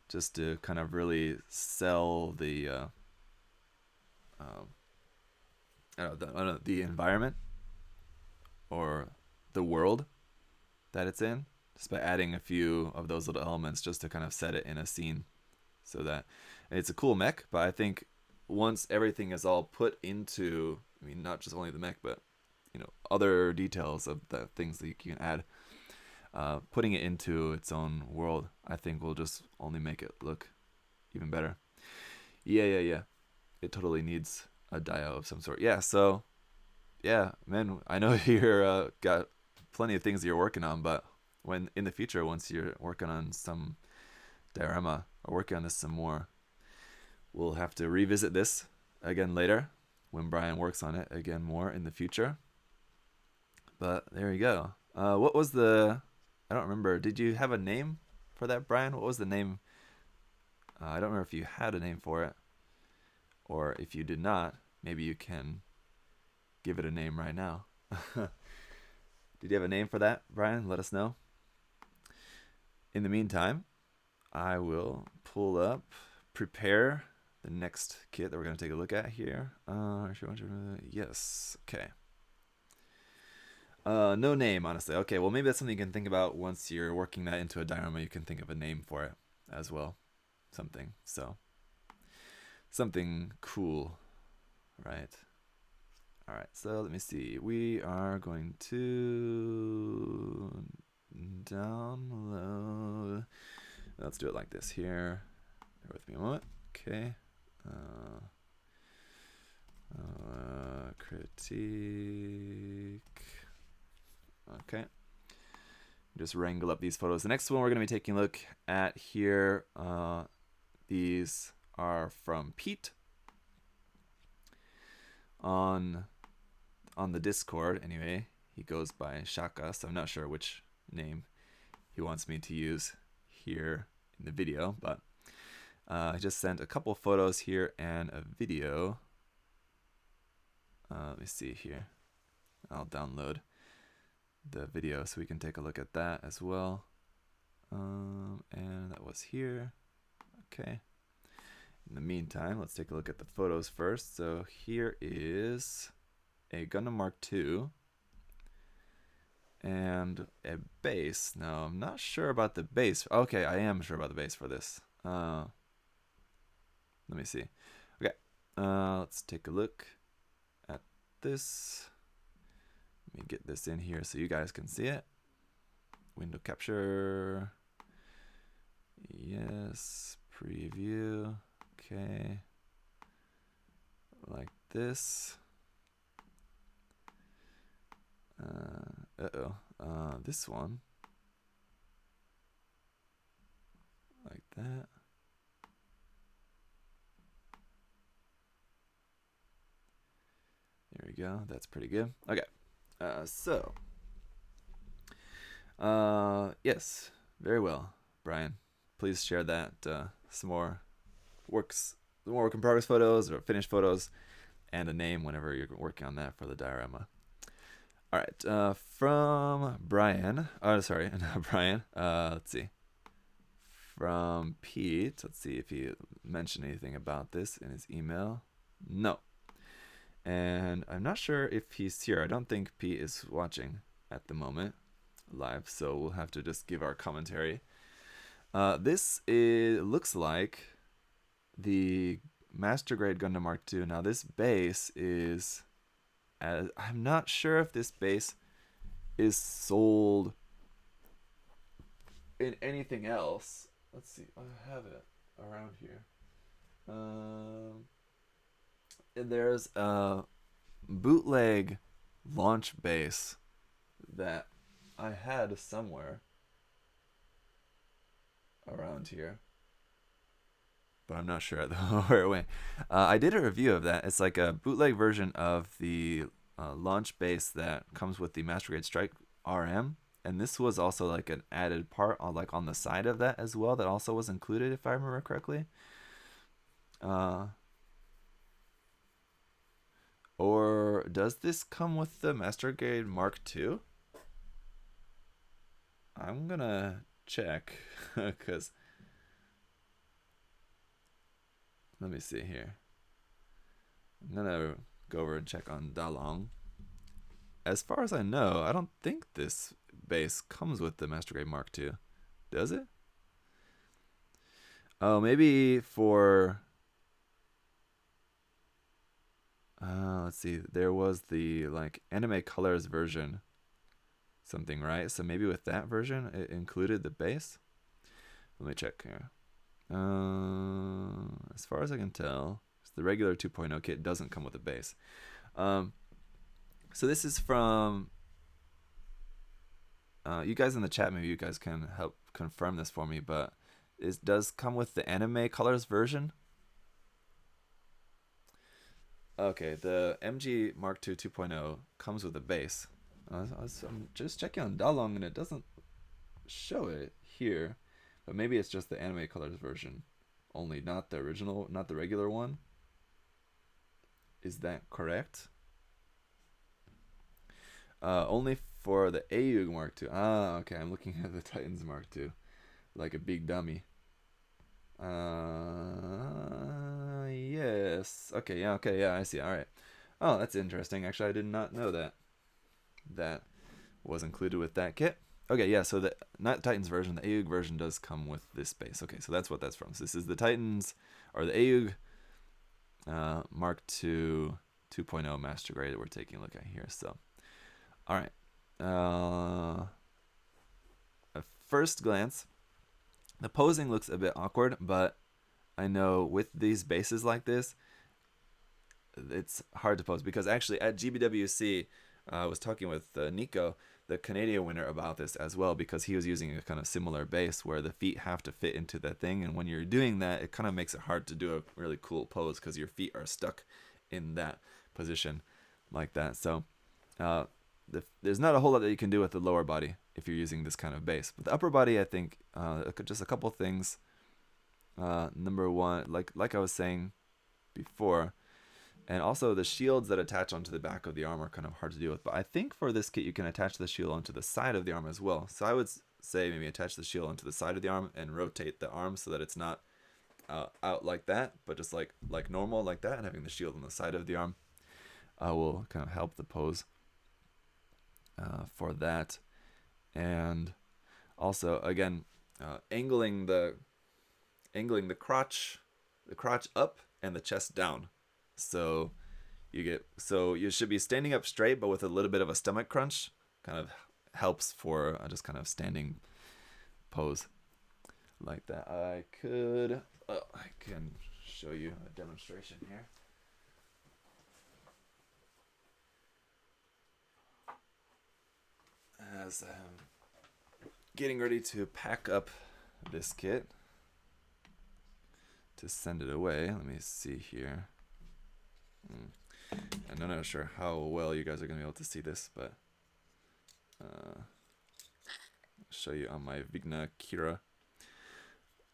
just to kind of really sell the the environment or the world that it's in, just by adding a few of those little elements, just to kind of set it in a scene. So that it's a cool mech, but I think once everything is all put into, I mean, not just only the mech, but you know, other details of the things that you can add, putting it into its own world, I think will just only make it look even better. Yeah. It totally needs a dio of some sort. Yeah, so yeah, man, I know you're got plenty of things that you're working on, but when in the future, once you're working on some diorama or working on this some more, we'll have to revisit this again later when Brian works on it again more in the future. But there you go. What was the, I don't remember, did you have a name for that, Brian? What was the name? I don't remember if you had a name for it, or if you did not, maybe you can give it a name right now. Did you have a name for that, Brian? Let us know. In the meantime, I will prepare the next kit that we're going to take a look at here. Yes, okay. No name, honestly. Okay, well, maybe that's something you can think about once you're working that into a diorama. You can think of a name for it as well. Something cool, right? All right, so let me see. We are going to download. Let's do it like this here. Bear with me a moment. Okay. Critique. Okay. just wrangle up these photos. The next one we're going to be taking a look at here, these are from Pete on the Discord. Anyway, he goes by Shaka, so I'm not sure which name he wants me to use here in the video, but I just sent a couple photos here and a video. Let me see here. I'll download the video so we can take a look at that as well. And that was here. Okay. In the meantime, let's take a look at the photos first. So here is a Gundam Mark II and a base. Now, I'm not sure about the base. Okay, I am sure about the base for this. Let me see. Okay, let's take a look at this. Let me get this in here so you guys can see it. Window capture. Yes, preview. Okay, like this. This one, like that. There we go. That's pretty good. Okay. Yes, very well, Brian. Please share that some more work in progress photos or finished photos, and a name whenever you're working on that for the diorama. All right, from Brian. Oh, sorry, not Brian. Let's see. From Pete. Let's see if he mentioned anything about this in his email. No. And I'm not sure if he's here. I don't think Pete is watching at the moment live, so we'll have to just give our commentary. This looks like the Master Grade Gundam Mark II. Now this base is, I'm not sure if this base is sold in anything else. Let's see, I have it around here. And there's a bootleg launch base that I had somewhere around here, but I'm not sure where it went. I did a review of that. It's like a bootleg version of the launch base that comes with the Master Grade Strike RM, and this was also like an added part on the side of that as well that also was included, if I remember correctly. Or does this come with the Master Grade Mark II? I'm gonna check because let me see here. I'm gonna go over and check on Dalong. As far as I know, I don't think this base comes with the Master Grade Mark II. Does it? Oh, maybe for... let's see. There was the anime colors version. Something, right? So maybe with that version, it included the base. Let me check here. As far as I can tell, the regular 2.0 kit doesn't come with a base. So this is from you guys in the chat. Maybe you guys can help confirm this for me, but it does come with the anime colors version. Okay, the MG Mark II 2.0 comes with a base. I'm just checking on Dalong and it doesn't show it here, but maybe it's just the anime colors version only, not the original, not the regular one. Is that correct? Only for the AUG Mark II. Ah, okay, I'm looking at the Titans Mark II, like a big dummy. Yes. Okay, yeah, I see. All right. Oh, that's interesting. Actually, I did not know that was included with that kit. Okay, yeah, so the not Titans version, the AUG version does come with this base. Okay, so that's what that's from. So this is the Titans, or the AUG Mark II 2.0 Master Grade that we're taking a look at here. So, all right. At first glance, the posing looks a bit awkward, but I know with these bases like this, it's hard to pose because actually at GBWC, I was talking with Nico. the Canadian winner about this as well, because he was using a kind of similar base where the feet have to fit into the thing, and when you're doing that, it kind of makes it hard to do a really cool pose because your feet are stuck in that position like that. So there's not a whole lot that you can do with the lower body if you're using this kind of base. But the upper body, I think, just a couple things. Number one, like I was saying before, and also the shields that attach onto the back of the arm are kind of hard to deal with. But I think for this kit, you can attach the shield onto the side of the arm as well. So I would say maybe attach the shield onto the side of the arm and rotate the arm so that it's not out like that, but just like normal like that, and having the shield on the side of the arm will kind of help the pose for that. And also, again, angling the crotch up and the chest down. So you should be standing up straight, but with a little bit of a stomach crunch, kind of helps for just kind of standing pose like that. I can show you a demonstration here. As I'm getting ready to pack up this kit to send it away, let me see here. I'm not sure how well you guys are going to be able to see this, but I'll show you on my Vigna Kira.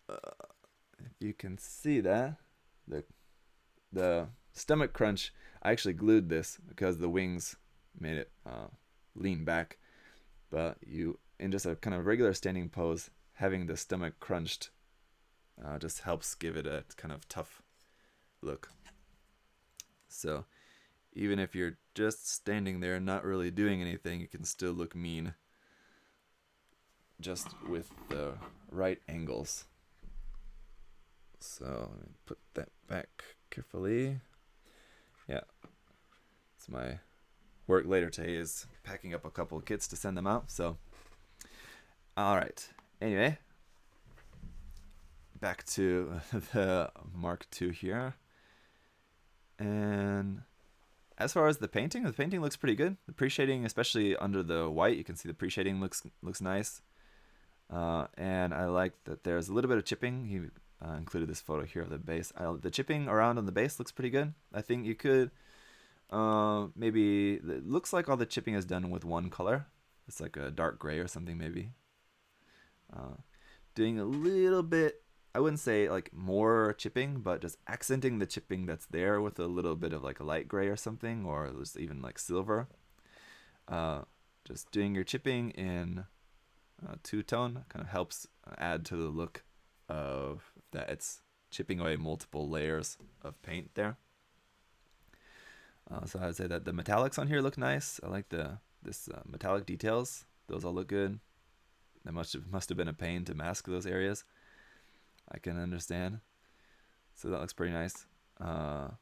If you can see that, the stomach crunch, I actually glued this because the wings made it lean back. But in just a kind of regular standing pose, having the stomach crunched just helps give it a kind of tough look. So even if you're just standing there and not really doing anything, you can still look mean just with the right angles. So let me put that back carefully. Yeah, it's my work later today is packing up a couple of kits to send them out. So all right, anyway, back to the Mark II here. And as far as the painting looks pretty good. The pre-shading, especially under the white, you can see the pre-shading looks nice. And I like that there's a little bit of chipping. He included this photo here of the base. The chipping around on the base looks pretty good. I think you could maybe, it looks like all the chipping is done with one color. It's like a dark gray or something maybe. Doing a little bit, I wouldn't say like more chipping, but just accenting the chipping that's there with a little bit of like a light gray or something, or just even like silver. Just doing your chipping in two-tone kind of helps add to the look of that it's chipping away multiple layers of paint there. So I would say that the metallics on here look nice. I like this metallic details. Those all look good. That must have been a pain to mask those areas. I can understand. So that looks pretty nice. But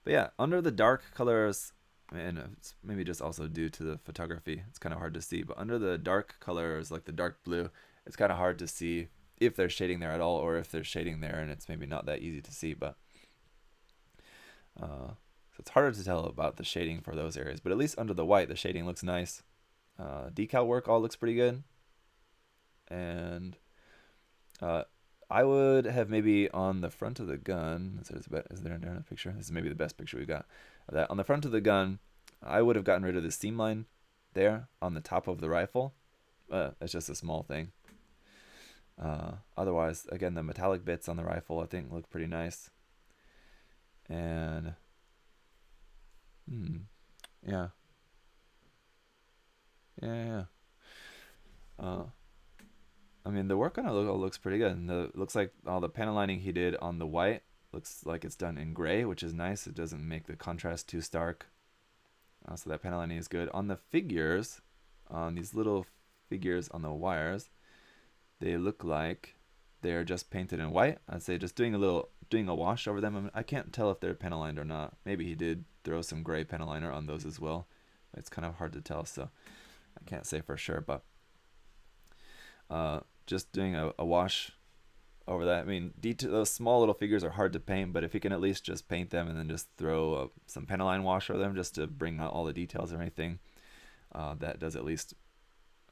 yeah, under the dark colors, and it's maybe just also due to the photography, it's kind of hard to see. But under the dark colors, like the dark blue, it's kind of hard to see if there's shading there at all, or if there's shading there and it's maybe not that easy to see. But so it's harder to tell about the shading for those areas. But at least under the white, the shading looks nice. Decal work all looks pretty good. And I would have maybe on the front of the gun, is there a picture? This is maybe the best picture we got of that. On the front of the gun, I would have gotten rid of the seam line there on the top of the rifle. It's just a small thing. Otherwise, again, the metallic bits on the rifle I think look pretty nice. And yeah. I mean, the work on it looks pretty good. And looks like all the panel lining he did on the white looks like it's done in gray, which is nice. It doesn't make the contrast too stark. So that panel lining is good. On the figures, on these little figures on the wires, they look like they're just painted in white. I'd say just doing a wash over them. I mean, I can't tell if they're panel lined or not. Maybe he did throw some gray panel liner on those as well. It's kind of hard to tell, so I can't say for sure. But just doing a wash over that. I mean, those small little figures are hard to paint, but if you can at least just paint them and then just throw some panel line wash over them just to bring out all the details or anything, that does at least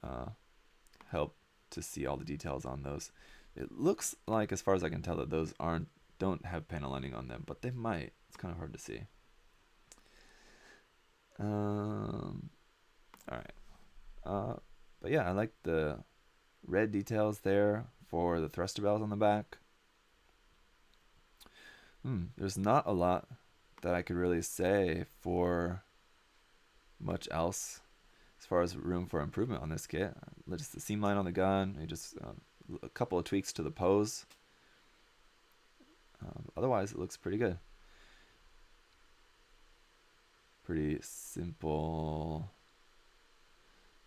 uh, help to see all the details on those. It looks like, as far as I can tell, that those don't have panel lining on them, but they might. It's kind of hard to see. All right. But yeah, I like the red details there for the thruster bells on the back. There's not a lot that I could really say for much else as far as room for improvement on this kit. Just the seam line on the gun, just a couple of tweaks to the pose. Otherwise, it looks pretty good. Pretty simple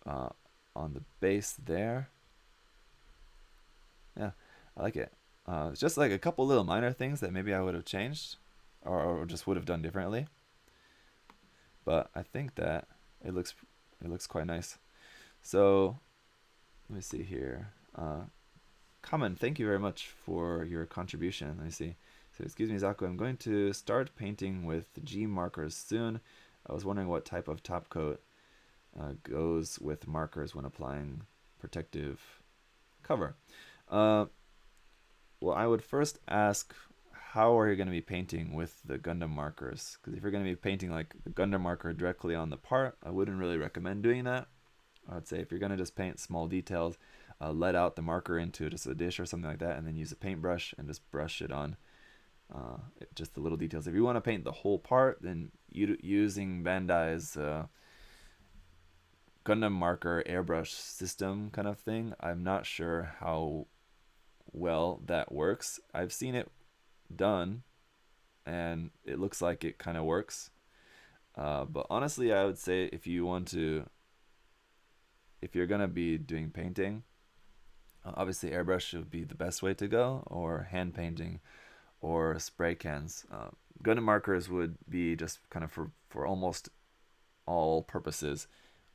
on the base there. Yeah, I like it. It's just like a couple little minor things that maybe I would have changed or just would have done differently. But I think that it looks quite nice. So let me see here. Common, thank you very much for your contribution. Let me see. So, excuse me, Zaku, I'm going to start painting with G markers soon. I was wondering what type of top coat goes with markers when applying protective cover. Well, I would first ask, how are you going to be painting with the Gundam markers? Because if you're going to be painting like the Gundam marker directly on the part, I wouldn't really recommend doing that. I'd say if you're going to just paint small details, let out the marker into just a dish or something like that, and then use a paintbrush and just brush it on just the little details. If you want to paint the whole part, then using Bandai's Gundam marker airbrush system kind of thing, I'm not sure how well that works. I've seen it done, and it looks like it kind of works. But honestly, I would say if you're gonna be doing painting, obviously airbrush would be the best way to go, or hand painting, or spray cans. Gundam markers would be just kind of for almost all purposes,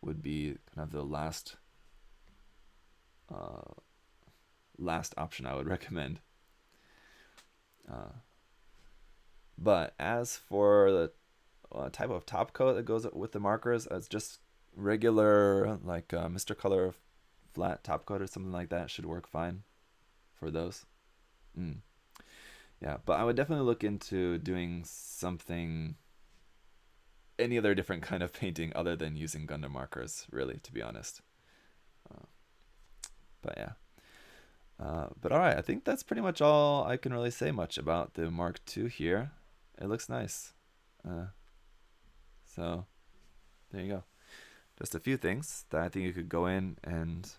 would be kind of the last option I would recommend. But as for the type of top coat that goes with the markers, it's just regular, like Mr. Color flat top coat or something like that should work fine for those. Yeah, but I would definitely look into doing any other different kind of painting other than using Gundam markers, really, to be honest. But yeah. But alright, I think that's pretty much all I can really say much about the Mark II here. It looks nice. So, there you go. Just a few things that I think you could go in and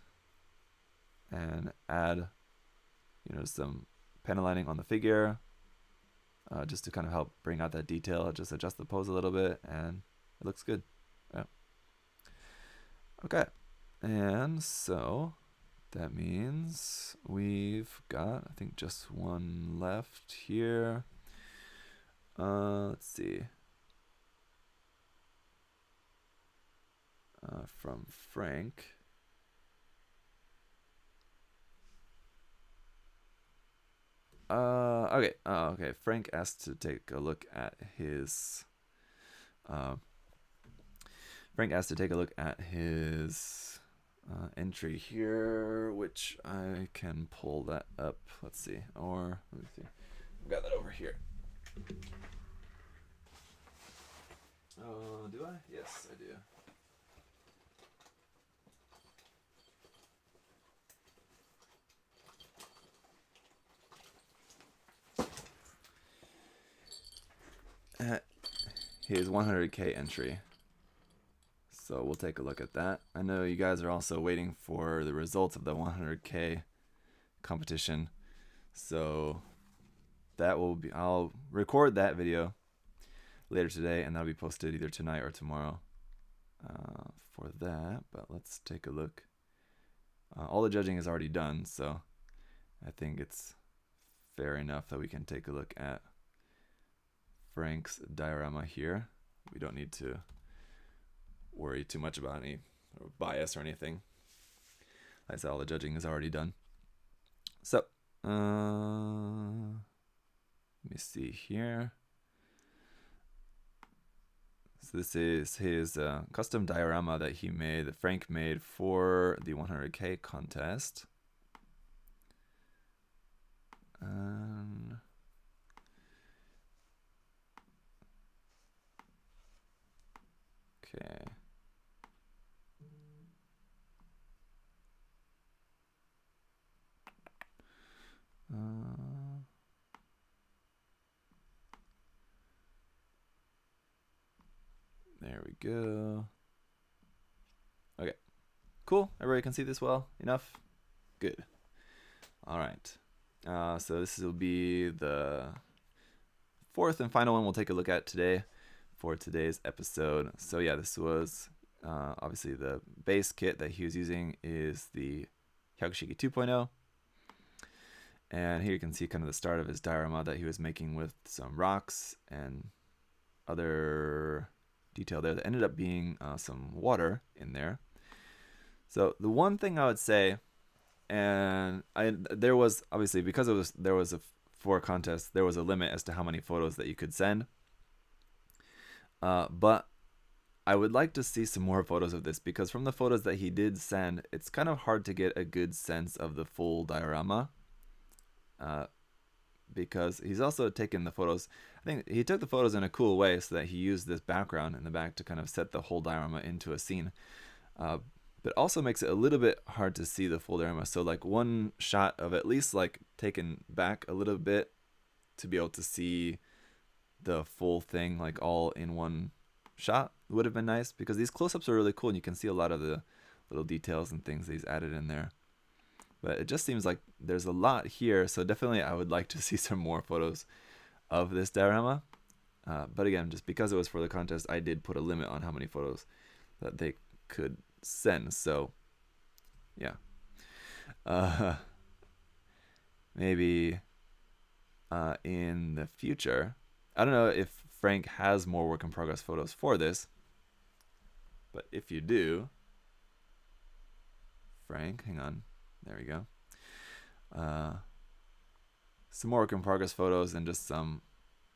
add, some panel lining on the figure, just to kind of help bring out that detail. Just adjust the pose a little bit, and it looks good. Yeah. Okay, and so that means we've got, I think, just one left here. Let's see. From Frank. Okay. Okay. Frank asked to take a look at his. Frank asked to take a look at his entry here, which I can pull that up. Let's see. Or let me see. I've got that over here. Oh, do I? Yes, I do. At his 100K entry. So we'll take a look at that. I know you guys are also waiting for the results of the 100K competition. So that will be, I'll record that video later today, and that'll be posted either tonight or tomorrow for that. But let's take a look. All the judging is already done, so I think it's fair enough that we can take a look at Frank's diorama here. We don't need to worry too much about any bias or anything. Like I said, all the judging is already done. So, let me see here. So this is his custom diorama that Frank made for the 100K contest. Okay. There we go. Okay. Cool. Everybody can see this well enough? Good. All right. So this will be the fourth and final one we'll take a look at today for today's episode. So yeah, this was obviously the base kit that he was using is the Hyakushiki 2.0. And here you can see kind of the start of his diorama that he was making with some rocks and other detail there that ended up being some water in there. So the one thing I would say, and there was obviously, because there was a for a contest, there was a limit as to how many photos that you could send. But I would like to see some more photos of this, because from the photos that he did send, it's kind of hard to get a good sense of the full diorama. Because he's also taken the photos, I think he took the photos in a cool way so that he used this background in the back to kind of set the whole diorama into a scene. But also makes it a little bit hard to see the full diorama. So like one shot of at least like taken back a little bit to be able to see the full thing like all in one shot would have been nice, because these close-ups are really cool and you can see a lot of the little details and things that he's added in there. But it just seems like there's a lot here, so definitely I would like to see some more photos of this diorama. But again, just because it was for the contest, I did put a limit on how many photos that they could send. So, yeah. Maybe in the future, I don't know if Frank has more work in progress photos for this, but if you do, Frank, hang on. There we go. Some more work in progress photos and just some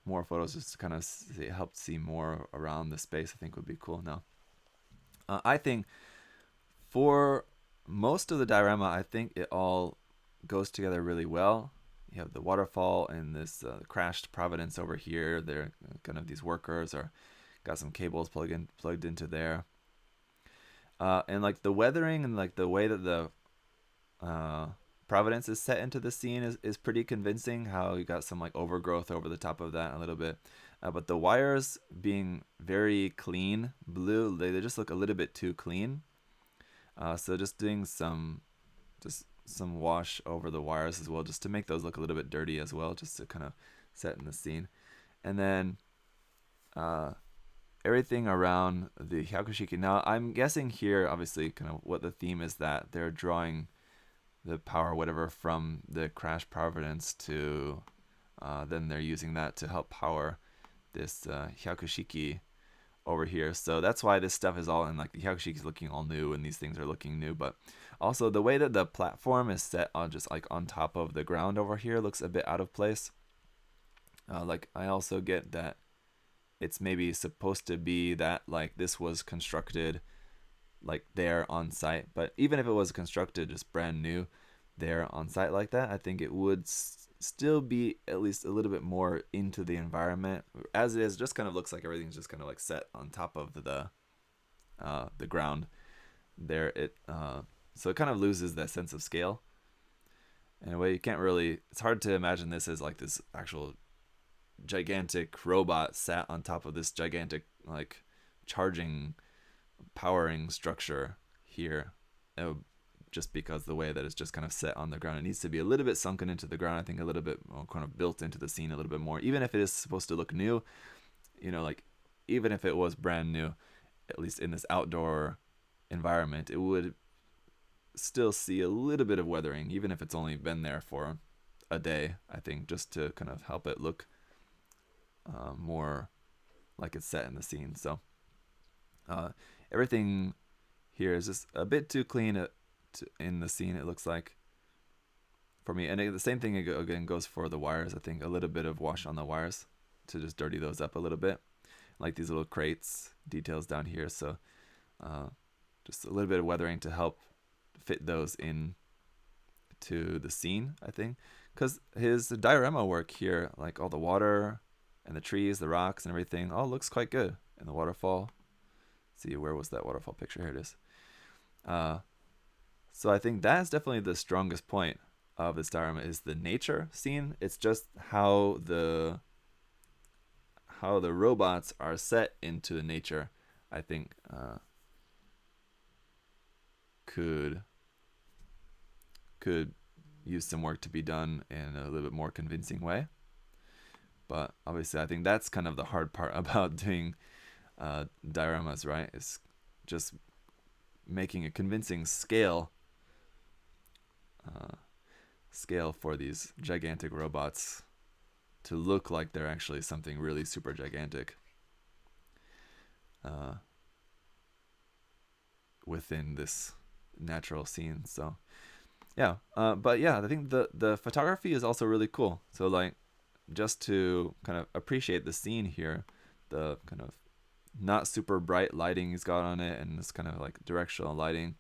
more photos just to kind of help see more around the space, I think would be cool. Now, I think for most of the diorama, I think it all goes together really well. You have the waterfall and this crashed Providence over here. They're kind of these workers are got some cables plugged into there. And like the weathering and like the way that the Providence is set into the scene is pretty convincing. How you got some like overgrowth over the top of that a little bit, but the wires being very clean blue, they just look a little bit too clean. So just doing some wash over the wires as well, just to make those look a little bit dirty as well, just to kind of set in the scene. And then everything around the Hyakushiki. Now I'm guessing here, obviously, kind of what the theme is, that they're drawing the power, whatever, from the crash Providence to then they're using that to help power this Hyakushiki over here. So that's why this stuff is all in, like, the Hyakushiki is looking all new and these things are looking new. But also the way that the platform is set on just like on top of the ground over here looks a bit out of place. Like I also get that it's maybe supposed to be that like this was constructed like there on site, but even if it was constructed just brand new there on site like that, I think it would still be at least a little bit more into the environment. As it is, just kind of looks like everything's just kind of like set on top of the ground there. So it kind of loses that sense of scale in a way. You can't really, it's hard to imagine this as like this actual gigantic robot sat on top of this gigantic like powering structure here, just because the way that it's just kind of set on the ground. It needs to be a little bit sunken into the ground, I think, a little bit more kind of built into the scene a little bit more, even if it is supposed to look new, like even if it was brand new, at least in this outdoor environment, it would still see a little bit of weathering, even if it's only been there for a day, I think, just to kind of help it look more like it's set in the scene. So everything here is just a bit too clean in the scene, it looks like, for me. And the same thing again goes for the wires. I think a little bit of wash on the wires to just dirty those up a little bit. like these little crates details down here. So just a little bit of weathering to help fit those in to the scene, I think, because his diorama work here, like all the water and the trees, the rocks and everything, all looks quite good. And the waterfall, let's see, where was that waterfall picture? Here it is. So I think that's definitely the strongest point of this diorama, is the nature scene. It's just how the robots are set into nature, I think could use some work to be done in a little bit more convincing way. But obviously I think that's kind of the hard part about doing dioramas, right? It's just making a convincing scale for these gigantic robots to look like they're actually something really super gigantic within this natural scene. So yeah, but yeah, I think the photography is also really cool. So like, just to kind of appreciate the scene here, the kind of not super bright lighting he's got on it, and this kind of like directional lighting,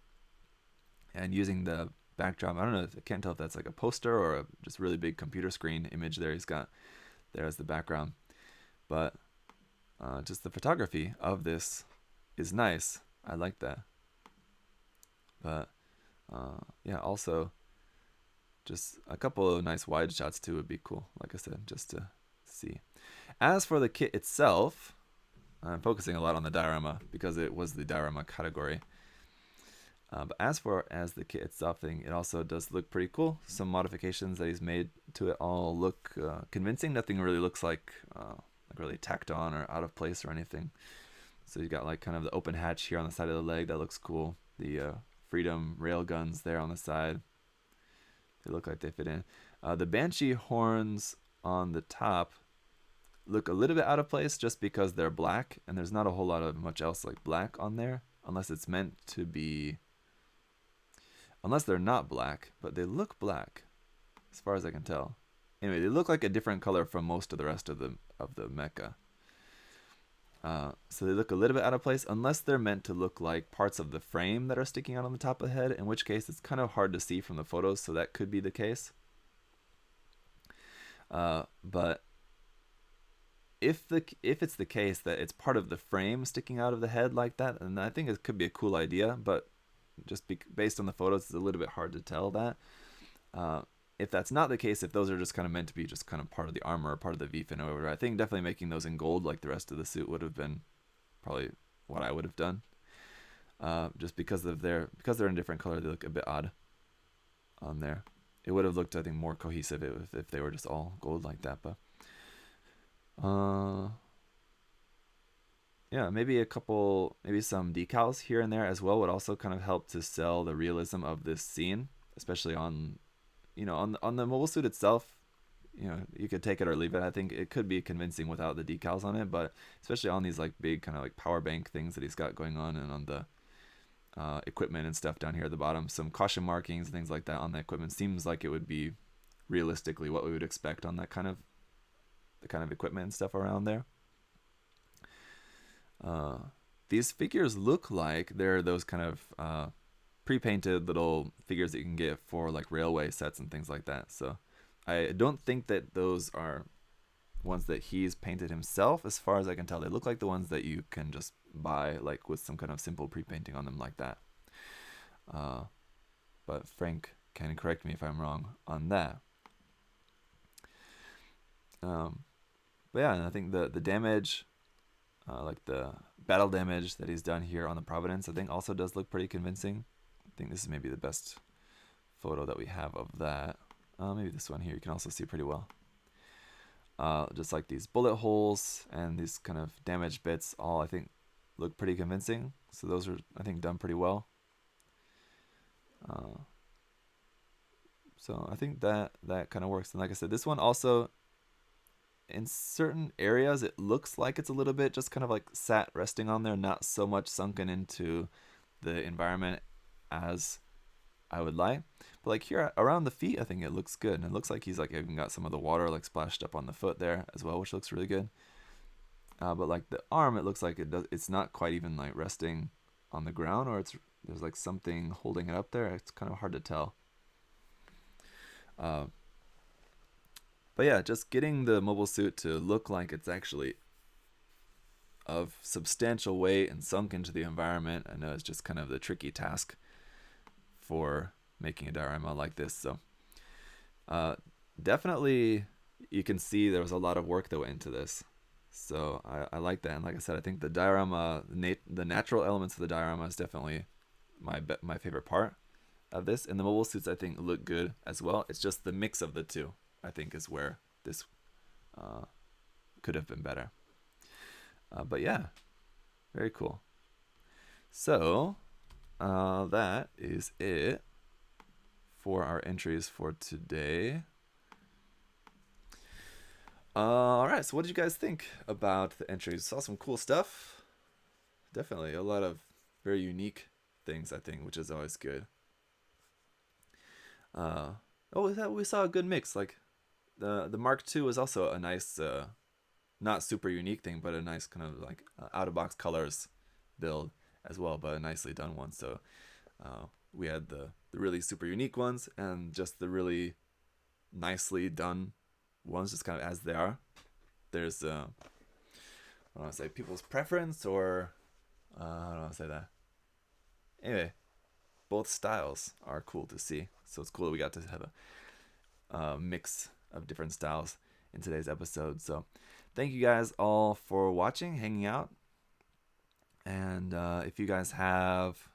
and using the backdrop. I don't know, I can't tell if that's like a poster or a just really big computer screen image there he's got there as the background. But just the photography of this is nice. I like that. But yeah, also just a couple of nice wide shots too would be cool, like I said, just to see. As for the kit itself, I'm focusing a lot on the diorama because it was the diorama category. But as far as the kit itself, I think it also does look pretty cool. Some modifications that he's made to it all look convincing. Nothing really looks like really tacked on or out of place or anything. So you got like kind of the open hatch here on the side of the leg. That looks cool. The Freedom rail guns there on the side. They look like they fit in. The Banshee horns on the top look a little bit out of place just because they're black, and there's not a whole lot of much else like black on there, unless it's meant to be, unless they're not black, but they look black as far as I can tell. Anyway, they look like a different color from most of the rest of the mecha. So they look a little bit out of place, unless they're meant to look like parts of the frame that are sticking out on the top of the head, in which case it's kind of hard to see from the photos, so that could be the case. But if it's the case that it's part of the frame sticking out of the head like that, then I think it could be a cool idea, but just based on the photos, it's a little bit hard to tell that. If that's not the case, if those are just kind of meant to be just kind of part of the armor or part of the V-fin or whatever, I think definitely making those in gold like the rest of the suit would have been probably what I would have done. Just because they're in a different color, they look a bit odd on there. It would have looked, I think, more cohesive if they were just all gold like that. But yeah, maybe some decals here and there as well would also kind of help to sell the realism of this scene, especially on the mobile suit itself. You could take it or leave it. I think it could be convincing without the decals on it, but especially on these like big kind of like power bank things that he's got going on, and on the equipment and stuff down here at the bottom, some caution markings and things like that on the equipment seems like it would be realistically what we would expect on that kind of equipment and stuff around there. These figures look like they're those kind of pre-painted little figures that you can get for like railway sets and things like that. So I don't think that those are ones that he's painted himself, as far as I can tell. They look like the ones that you can just buy like with some kind of simple pre-painting on them like that. But Frank can correct me if I'm wrong on that. But yeah, and I think the damage, like the battle damage that he's done here on the Providence, I think also does look pretty convincing. I think this is maybe the best photo that we have of that. Maybe this one here you can also see pretty well. Just like these bullet holes and these kind of damaged bits, all I think look pretty convincing. So those are, I think, done pretty well. So I think that kind of works. And like I said, this one also, in certain areas, it looks like it's a little bit just kind of like sat resting on there, not so much sunken into the environment as I would like. But like here around the feet, I think it looks good. And it looks like he's like even got some of the water like splashed up on the foot there as well, which looks really good. But like the arm, it looks like it's not quite even like resting on the ground, or there's like something holding it up there. It's kind of hard to tell. Uh, but yeah, just getting the mobile suit to look like it's actually of substantial weight and sunk into the environment, I know it's just kind of the tricky task for making a diorama like this. So definitely you can see there was a lot of work that went into this. So I like that. And like I said, I think the diorama, the natural elements of the diorama is definitely my favorite part of this. And the mobile suits, I think, look good as well. It's just the mix of the two, I think, is where this could have been better. But yeah, very cool. So that is it for our entries for today. All right, so what did you guys think about the entries? Saw some cool stuff. Definitely a lot of very unique things, I think, which is always good. We saw a good mix. Like the Mark II was also a nice, not super unique thing, but a nice kind of like out of box colors build as well, but a nicely done one. So we had the really super unique ones and just the really nicely done ones, just kind of as they are. There's I don't want to say people's preference, or I don't want to say that. Anyway, both styles are cool to see. So it's cool that we got to have a mix of different styles in today's episode. So thank you guys all for watching, hanging out. And if you guys have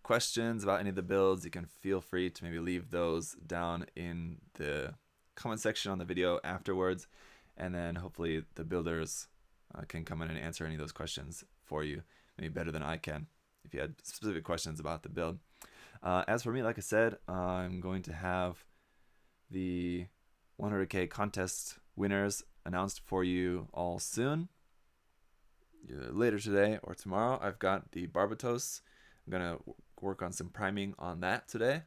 questions about any of the builds, you can feel free to maybe leave those down in the comment section on the video afterwards. And then hopefully the builders can come in and answer any of those questions for you, maybe better than I can, if you had specific questions about the build. As for me, like I said, I'm going to have the 100K contest winners announced for you all soon. Either later today or tomorrow. I've got the Barbatos. I'm going to work on some priming on that today.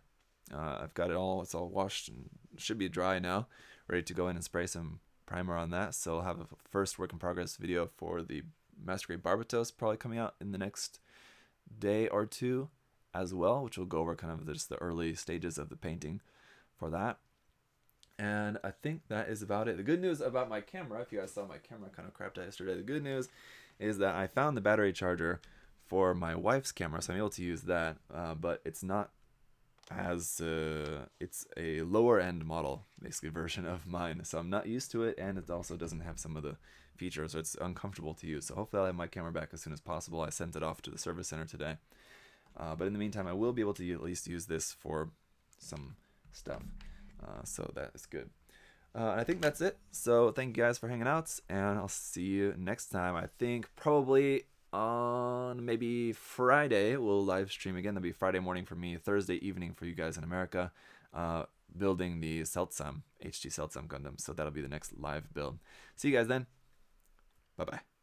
I've got it all. It's all washed and should be dry now. Ready to go in and spray some primer on that. So I'll have a first work in progress video for the Master Grade Barbatos probably coming out in the next day or two as well, which will go over kind of just the early stages of the painting for that. And I think that is about it. The good news about my camera, if you guys saw my camera kind of crapped out yesterday, the good news is that I found the battery charger for my wife's camera, so I'm able to use that, but it's not as it's a lower end model basically version of mine, so I'm not used to it, and it also doesn't have some of the features, so it's uncomfortable to use. So hopefully I'll have my camera back as soon as possible. I sent it off to the service center today, but in the meantime I will be able to at least use this for some stuff, so that is good. I think that's it. So thank you guys for hanging out, and I'll see you next time. I think probably on maybe Friday we'll live stream again. That'll be Friday morning for me, Thursday evening for you guys in America, building the Seltsam HD Seltsam Gundam. So that'll be the next live build. See you guys then. Bye bye.